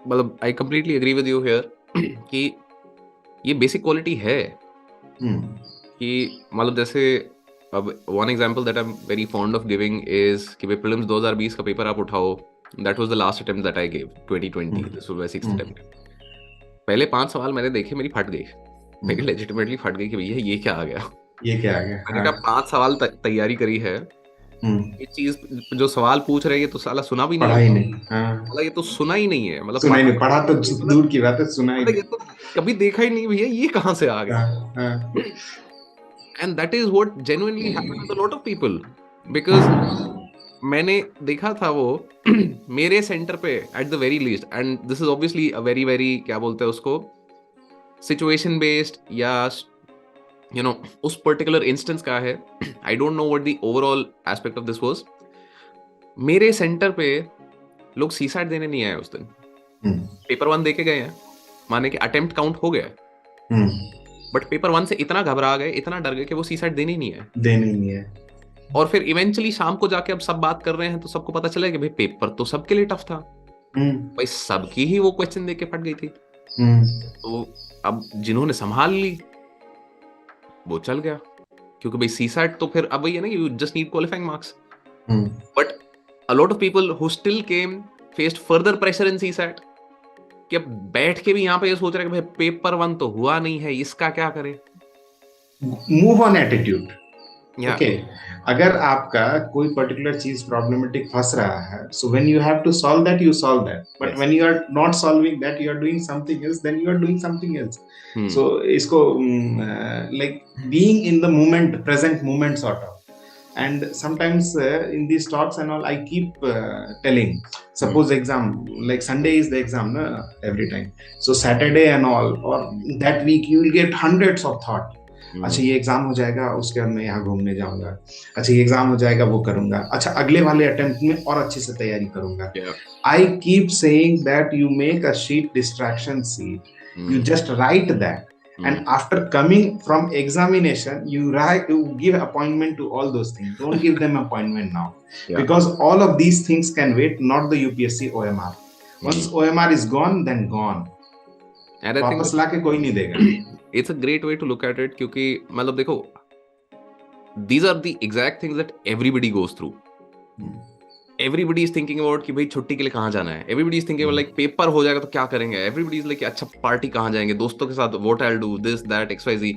मतलब I completely agree with you here कि ये बेसिक क्वालिटी है कि मतलब जैसे अब one example that I am very fond of giving is कि भाई प्रीलिम्स 2020 का पेपर आप उठाओ, that was the last attempt that I give 2020, this was my sixth attempt. पहले 5 सवाल मैंने देखे, मेरी फट गई, मेरी लेजिटिमेटली फट गई कि भैया ये क्या आ गया, ये क्या आ गया। मैंने कहा 5 सवाल तैयारी करी है, ये चीज जो सवाल पूछ रहे हैं ये तो साला सुना भी नहीं पढ़ा है, ही नहीं। मतलब ये तो सुना ही नहीं है, मतलब सुना ही नहीं, पढ़ा तो मतलब दूर की बात है, सुना ही मतलब ये नहीं। तो कभी देखा ही नहीं भैया, ये कहाँ से आ गया। And that is what genuinely happened with a lot of people, because मैंने देखा था वो मेरे सेंटर पे at the very least, and this is obviously a very very क्या बोलते हैं उसको, सिचुएशन बेस्ड या उस पर्टिकुलर इंस्टेंस का है, I don't know what the overall aspect of this was. मेरे सेंटर पे लोग सीसैट देने नहीं आए उस दिन, पेपर 1 देके गए हैं, माने कि अटेम्प्ट काउंट हो गया, बट पेपर 1 से इतना घबरा गए, इतना डर गए कि वो सीसैट देने ही नहीं है, देने नहीं है। और फिर इवेंचुअली शाम को जाके अब सब बात कर रहे हैं तो सबको पता चला कि भाई पेपर तो सबके लिए टफ था, भाई सबकी ही वो क्वेश्चन देके फट गई थी। तो अब जिन्होंने संभाल ली वो चल गया, क्योंकि भाई सीसैट तो फिर अब वही है ना, you just need qualifying marks, but a lot of people who still came faced further pressure in CSAT, कि अब बैठ के भी यहाँ पे ये सोच रहे हैं कि भाई पेपर 1 तो हुआ नहीं है, इसका क्या करें। Move on attitude. या ओके, अगर आपका कोई पर्टिकुलर चीज प्रॉब्लमेटिक फंस रहा है, so when you have to solve that you solve that, but when you are not solving that you are doing something else, then you are doing something else. So इसको like being in the moment, present moment sort of. And sometimes in these talks and all I keep telling, suppose exam, like Sunday is the exam no? Every time, so Saturday and all, or that week you will get hundreds of thought. अच्छा ये exam हो जाएगा, उसके बाद मैं यहाँ घूमने जाऊंगा, अच्छा ये एग्जाम हो जाएगा, वो करूंगा, अच्छा अगले वाले अटेम्प्ट में और अच्छे से तैयारी करूंगा। आई keep saying that you make a sheet distraction sheet, you just write that, and after coming from examination you give appointment to all those things. Don't give them appointment now, because all of these things can wait, not the UPSC OMR. Once OMR is gone, then gone, and I think लाके कोई नहीं देगा। it's a great way to look at it, क्योंकि मतलब देखो these are the exact things that everybody goes through. Everybody is thinking about कि भाई छुट्टी के लिए कहाँ जाना है, everybody is thinking about like paper हो जाएगा तो क्या करेंगे, everybody is like अच्छा पार्टी कहाँ जाएंगे दोस्तों के साथ, what I'll do this that XYZ,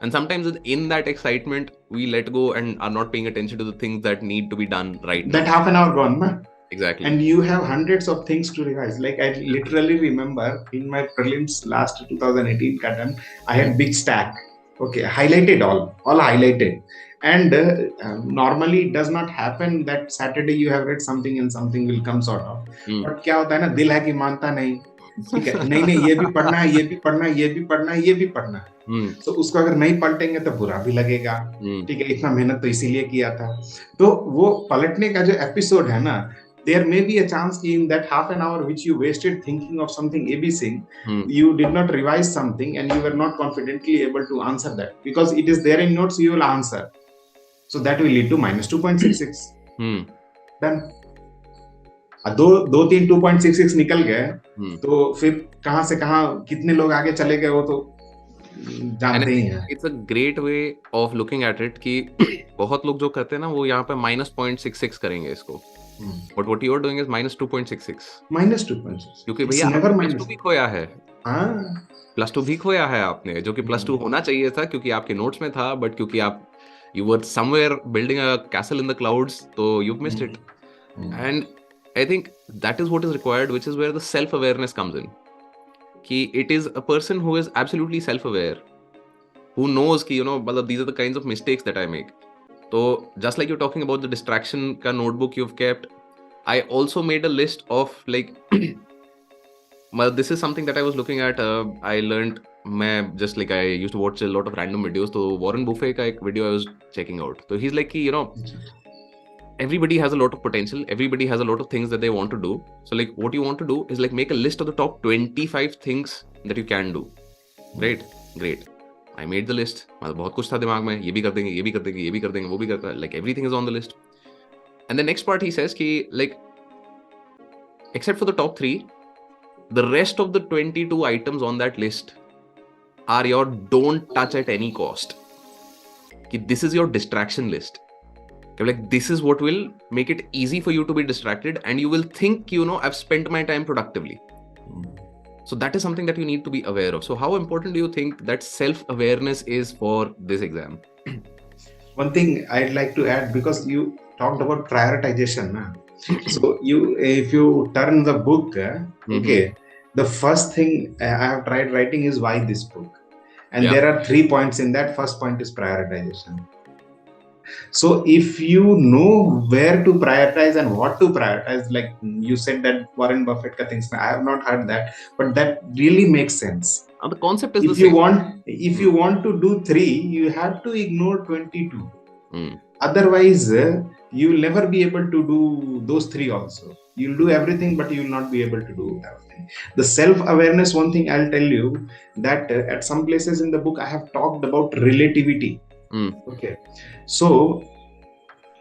and sometimes in that excitement we let go and are not paying attention to the things that need to be done right now. That half an hour gone na? Exactly. And you have hundreds of things to revise. Like I literally remember in my prelims last 2018 attempt, I had big stack. Okay, highlighted all highlighted. And normally it does not happen that Saturday you have read something and something will come sort of. But क्या होता है ना, दिल है कि मानता नहीं, ठीक है, नहीं नहीं ये भी पढ़ना है, ये भी पढ़ना है, ये भी पढ़ना है, ये भी पढ़ना है। तो उसको अगर नहीं पलटेंगे तो बुरा भी लगेगा, ठीक है, इतना मेहनत तो इसीलिए किया था। तो वो पलटने का जो एपिसोड है ना, there may be a chance in that half an hour which you wasted thinking of something ABC, you did not revise something and you were not confidently able to answer that, because it is there in notes, you will answer, so that will lead to minus 2.66. Done. दो तीन 2.66 निकल गए, तो फिर कहां से कहां कितने लोग आगे चले गए वो तो जानते ही हैं। It's a great way of looking at it कि बहुत लोग जो करते हैं ना वो यहाँ पे माइनस 0.66 करेंगे इसको, but what you are doing is minus 2.66, क्योंकि भैया प्लस 2 भी खोया है, प्लस 2 भी खोया है आपने, जो कि प्लस 2 होना चाहिए था क्योंकि आपके नोट्स में था, बट क्योंकि आप you were somewhere building a castle in the clouds, तो you missed it. And I think that is what is required, which is where the self awareness comes in, कि it is a person who is absolutely self aware, who knows कि मतलब these are the kinds of mistakes that I make. So just like you're talking about the distraction ka notebook you've kept, I also made a list of like this is something that I was looking at, I learned, मैं just like I used to watch a lot of random videos, तो Warren Buffett का एक video I was checking out, so he's like कि everybody has a lot of potential, everybody has a lot of things that they want to do, so like what you want to do is like make a list of the top 25 things that you can do, right? Great. I made the list, मतलब बहुत कुछ था दिमाग में, ये भी कर देंगे, ये भी कर देंगे, ये भी कर देंगे, वो भी करता है, like everything is on the list. And the next part he says कि like except for the top 3, The rest of the 22 items on that list are your don't touch at any cost. This is your distraction list. Like, this is what will make it easy for you to be distracted, and you will think, I've spent my time productively. So that is something that you need to be aware of. So how important do you think that self-awareness is for this exam? One thing I'd like to add, because you talked about prioritization. So if you turn the book, okay, the first thing I have tried writing is why this book. And there are 3 points in that. First point is prioritization. So if you know where to prioritize and what to prioritize, like you said that Warren Buffett ka things, I have not heard that, but that really makes sense. And the concept is if the same. If you want to do 3, you have to ignore 22. Otherwise, you will never be able to do those 3 also. You'll do everything, but you will not be able to do everything. The self-awareness, one thing I'll tell you, that at some places in the book, I have talked about relativity. Okay. So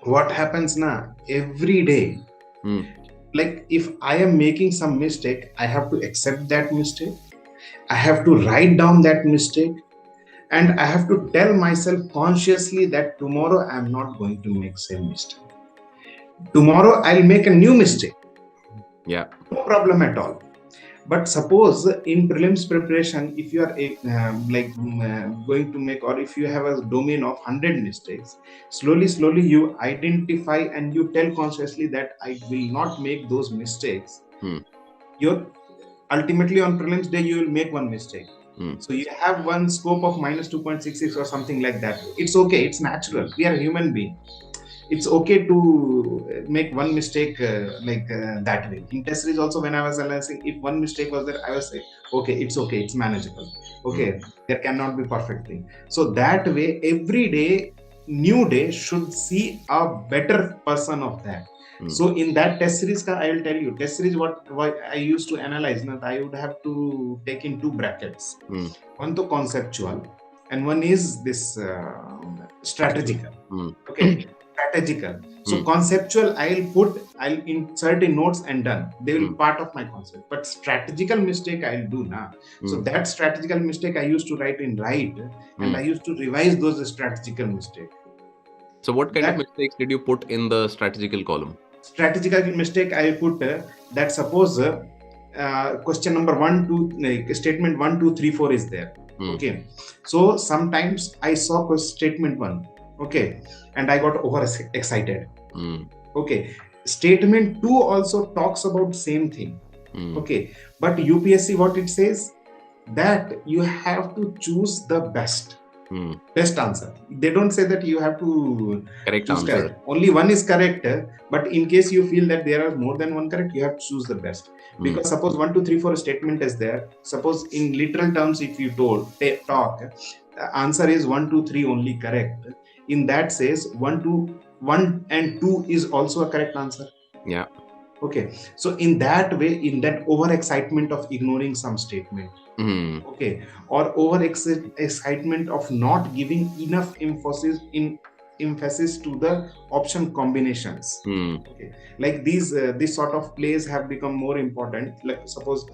what happens now? Every day, like if I am making some mistake, I have to accept that mistake. I have to write down that mistake. And I have to tell myself consciously that tomorrow I'm not going to make same mistake. Tomorrow I'll make a new mistake. Yeah. No problem at all. But suppose in prelims preparation, if you are going to make, or if you have a domain of 100 mistakes, slowly you identify and you tell consciously that I will not make those mistakes. You're ultimately on prelims day, you will make one mistake. So you have one scope of minus 2.66 or something like that. It's okay. It's natural. We are human beings. It's okay to make one mistake that way. In test series also, when I was analyzing, if one mistake was there, I was saying, okay, it's okay. It's manageable. Okay, there cannot be perfect thing. So that way, every day, new day should see a better person of that. So in that test series, I will tell you, test series, what I used to analyze, I would have to take in 2 brackets. One to conceptual, and one is this strategical. Okay, strategical. So conceptual, I'll insert in notes and done. They will be part of my concept. But strategical mistake I'll do now. So that strategical mistake I used to write in right, and I used to revise those strategical mistakes. So what kind of mistakes did you put in the strategical column? Strategical mistake I put that suppose question number 1, 2, statement 1, 2, 3, 4 is there. Okay. So sometimes I saw statement 1. Okay. And I got over excited. Okay. Statement 2 also talks about same thing. Okay. But UPSC, what it says, that you have to choose the best answer. They don't say that you have to correct choose answer. correct. Only one is correct, but in case you feel that there are more than one correct, you have to choose the best. Because suppose 1, 2, 3, 4 statement is there. Suppose in literal terms, if you talk, the answer is 1, 2, 3 only correct. In that says 1 and 2 is also a correct answer. Yeah. Okay. So in that way, in that over excitement of ignoring some statement, okay, or over excitement of not giving enough emphasis to the option combinations. Okay. Like these sort of plays have become more important. Like suppose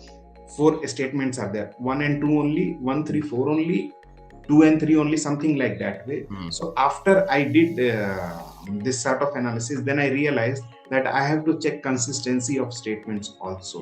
4 statements are there, 1 and 2 only, 1, 3, 4 only, 2 and 3 only, something like that way. So after I did this sort of analysis, then I realized that I have to check consistency of statements also.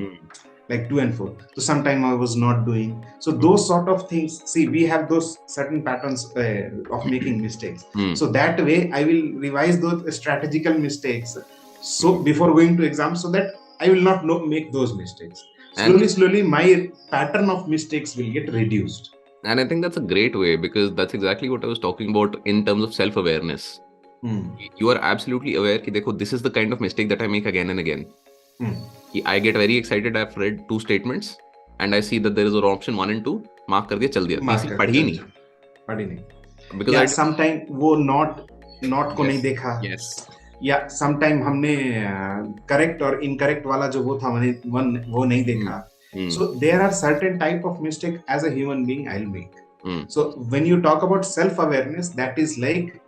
Like 2 and 4. So sometime I was not doing. So those sort of things, see, we have those certain patterns of making mistakes. So that way I will revise those strategical mistakes. So before going to exam, so that I will not make those mistakes. Slowly, my pattern of mistakes will get reduced. And I think that's a great way, because that's exactly what I was talking about in terms of self-awareness. You are absolutely aware that this is the kind of mistake that I make again and again. I get very excited. I've read 2 statements and I see that there is an option 1 and 2. Mark कर दिया, चल दिया. तीसरी पढ़ी नहीं. Because yeah, sometime वो not को नहीं देखा. Yes. या sometime हमने correct और incorrect वाला जो वो था वो नहीं देखा. So there are certain type of mistake as a human being I'll make. So when you talk about self-awareness, that is like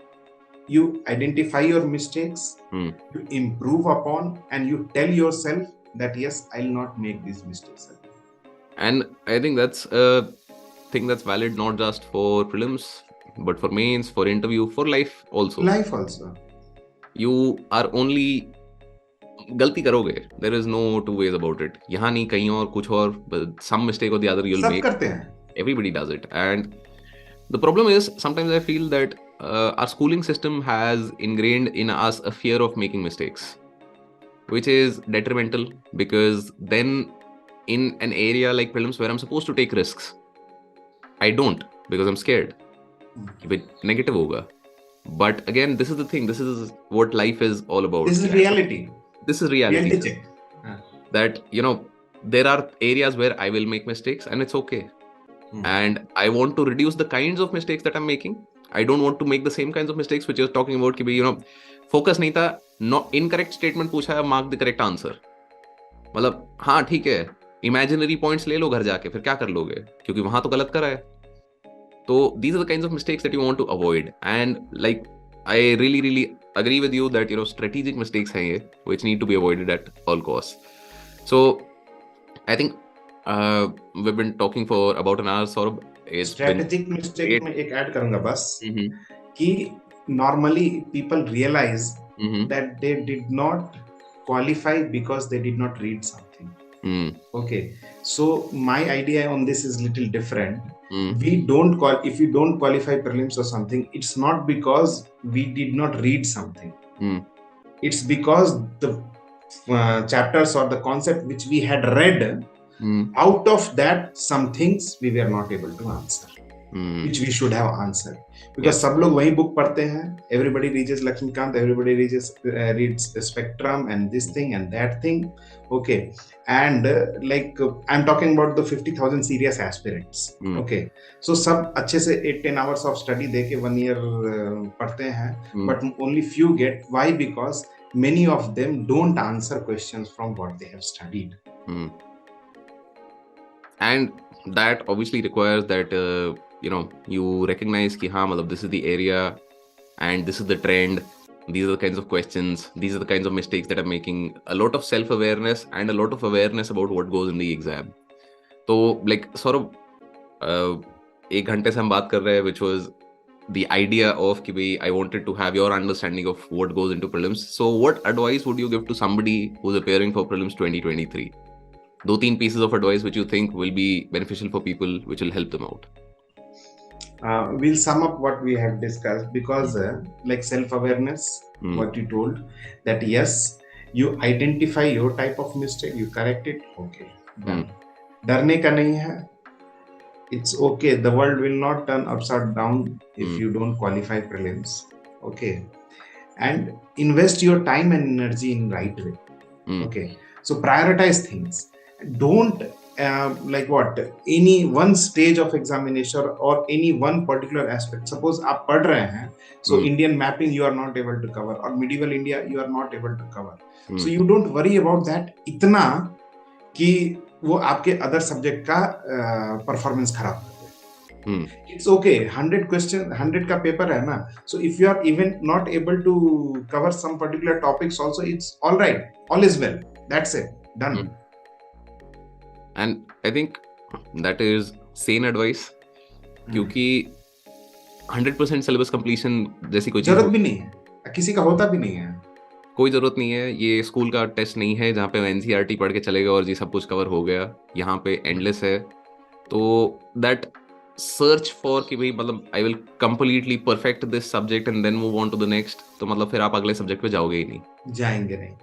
you identify your mistakes, you improve upon, and you tell yourself that yes, I'll not make these mistakes again. And I think that's a thing that's valid not just for prelims, but for mains, for interview, for life also. Life also. You are only गलती करोगे. There is no two ways about it. यहाँ नहीं कहीं और कुछ और, some mistake or the other you'll सब make. करते हैं. Everybody does it. And the problem is sometimes I feel that our schooling system has ingrained in us a fear of making mistakes, which is detrimental, because then in an area like prelims where I'm supposed to take risks, I don't, because I'm scared. With negative hoga. But again, this is the thing. This is what life is all about. This is reality. This is reality. Reality check. That, there are areas where I will make mistakes and it's okay. And I want to reduce the kinds of mistakes that I'm making. I don't want to make the same kinds of mistakes which you're talking about कि भाई focus नहीं था, incorrect statement पूछा है, mark the correct answer. मतलब हाँ ठीक है, imaginary points ले लो घर जाके, फिर क्या कर लोगे, क्योंकि वहां तो गलत करा है. So these are the kinds of mistakes that you want to avoid. And like, I really agree with you that strategic mistakes हैं ये, which need to be avoided at all costs. So I think we've been talking for about an hour, Saurabh. Strategic mistake में एक add करूँगा बस कि normally people realize that they did not qualify because they did not read something. Okay, so my idea on this is little different. If you don't qualify prelims or something, it's not because we did not read something. It's because the chapters or the concept which we had read, out of that some things we were not able to answer, which we should have answered, because सब लोग वही book पढ़ते हैं. Everybody reads Lakshmikant, everybody reads the spectrum and this thing and that thing. Okay, and I'm talking about the 50,000 serious aspirants. Okay, so सब अच्छे से 8-10 hours of study देके 1 year पढ़ते हैं, but only few get. Why? Because many of them don't answer questions from what they have studied. And that obviously requires that you recognize कि हाँ मतलब this is the area and this is the trend, these are the kinds of questions, these are the kinds of mistakes that I'm making. A lot of self-awareness and a lot of awareness about what goes in the exam. So like Saurabh, 1 घंटे से हम बात कर रहे हैं, which was the idea of कि भाई I wanted to have your understanding of what goes into prelims. So what advice would you give to somebody who's appearing for prelims 2023? 2-3 pieces of advice which you think will be beneficial for people, which will help them out. We'll sum up what we have discussed, because like self-awareness, what you told, that yes, you identify your type of mistake, you correct it, okay, done. डरने का नहीं है. It's okay, the world will not turn upside down if you don't qualify prelims. Okay, and invest your time and energy in right way. Okay, so prioritize things. Don't any one stage of examination or any one particular aspect. Suppose आप पढ़ रहे हैं, so Indian mapping you are not able to cover, or medieval India you are not able to cover. So you don't worry about that इतना कि वो आपके other subject का performance खराब कर दे. It's okay, 100 question, 100 का paper है ना. So if you are even not able to cover some particular topics also, it's all right, all is well. That's it, done. And I think that is sane advice, क्योंकि 100% syllabus completion जैसी कोई जरूरत भी नहीं है, किसी का होता भी नहीं है. कोई जरूरत नहीं है. ये स्कूल का टेस्ट नहीं है जहाँ पे NCERT पढ़ के चलेगा और जी सब कुछ कवर हो गया. यहाँ पे एंडलेस है. तो दैट सर्च फॉर कि भाई मतलब I will completely perfect this subject and then move on to the next, तो मतलब फिर आप अगले सब्जेक्ट पे जाओगे ही नहीं. जाएंगे नहीं.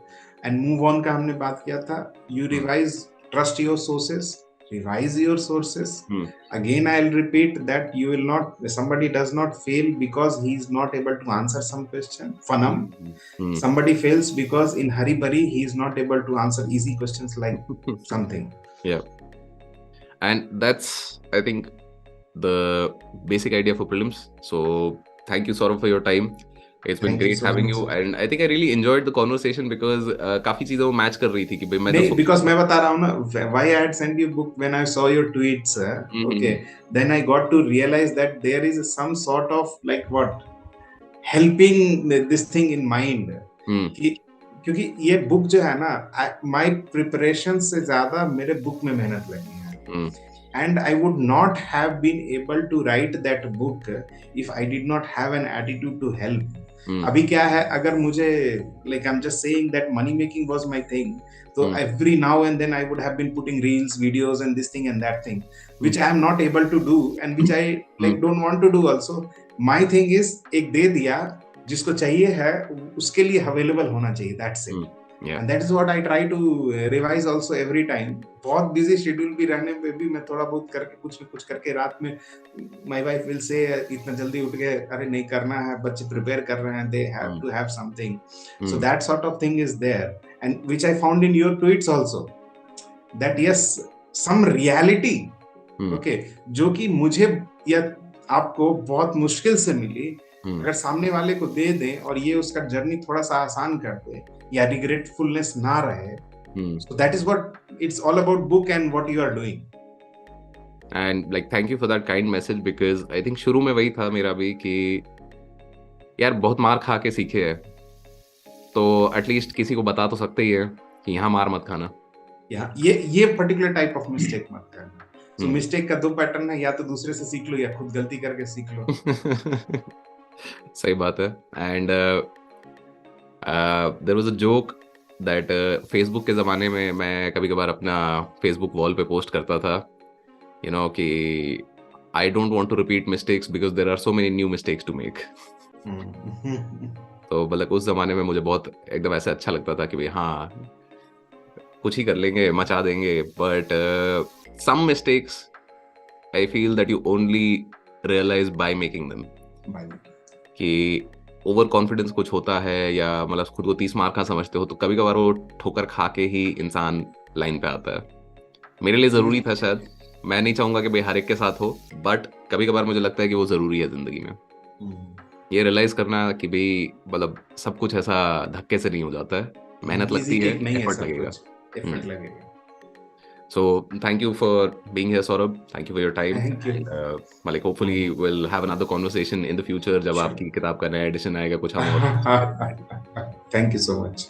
एंड मूव ऑन का हमने बात किया था. You revise, trust your sources, revise your sources. Again, I'll repeat that you will not, somebody does not fail because he is not able to answer some question. Fanam. Somebody fails because in hurry burry he is not able to answer easy questions like something. Yeah. And that's, I think, the basic idea for prelims. So thank you, Saurabh, for your time. It's been great having you, and I think I really enjoyed the conversation because काफी चीजें वो match कर रही थी कि भाई मैं नहीं, because मैं बता रहा हूँ ना, why I had sent you book when I saw your tweets. Okay, then I got to realize that there is some sort of like what helping this thing in mind. क्योंकि ये book जो है ना, my preparation से ज्यादा मेरे book में मेहनत लगी है. Hmm. And I would not have been able to write that book if I did not have an attitude to help. Hmm. अभी क्या है, अगर मुझे, like I'm just saying that money making was my thing, so Hmm. every now and then I would have been putting reels, videos and this thing and that thing, which Hmm. I am not able to do and which I like don't want to do also. My thing is, एक दे दिया, जिसको चाहिए है उसके लिए available होना चाहिए, that's it. Hmm. Yeah. And that is what I try to revise also every time. बहुत बिजी शेड्यूल भी रहने पे भी मैं थोड़ा बहुत करके कुछ करके रात में, माय वाइफ विल से इतना जल्दी उठ के, अरे नहीं करना है, बच्चे प्रिपेयर कर रहे हैं, they have to have something. So that sort of thing is there, and which I found in your tweets also, that yes, some reality, okay, जो कि मुझे या आपको बहुत मुश्किल से मिली, अगर सामने वाले को दे दें और ये उसका जर्नी थोड़ा सा आसान कर दे या रिग्रेटफुलनेस ना रहे. So that is what it's all about, book and what you are doing. And like thank you for that kind message, because I think शुरू में वही था मेरा भी कि यार बहुत मार खा के सीखे है, तो एटलीस्ट किसी को बता तो सकते ही है कि यहाँ मार मत खाना. ये पर्टिकुलर टाइप ऑफ मिस्टेक मत करना. So मिस्टेक का दो पैटर्न है, या तो दूसरे से सीख लो या खुद गलती करके सीख लो. सही बात है. And there was a joke that Facebook के ज़माने में मैं कभी कभार अपना फेसबुक वॉल पे पोस्ट करता था, यू नो, कि I don't want to repeat mistakes because there are so many new mistakes to make. तो मतलब उस ज़माने में मुझे बहुत एकदम ऐसे अच्छा लगता था कि भाई हाँ कुछ ही कर लेंगे, मचा देंगे. But some mistakes I feel that you only realise by making them, कि ओवर कॉन्फिडेंस कुछ होता है या मतलब खुद को 30 मार खा समझते हो, तो कभी कभार वो ठोकर खा के ही इंसान लाइन पे आता है. मेरे लिए ज़रूरी था शायद, मैं नहीं चाहूँगा कि भाई हर एक के साथ हो, बट कभी कभार मुझे लगता है कि वो ज़रूरी है ज़िंदगी में. ये रियलाइज करना कि भाई मतलब सब कुछ ऐसा धक्के से नहीं हो जाता है, मेहनत लगती है, एफर्ट लगेगा. So thank you for being here, Saurabh. Thank you for your time. Thank you. And like hopefully we'll have another conversation in the future जब आपकी किताब का नया एडिशन आएगा, कुछ हम और Thank you so much.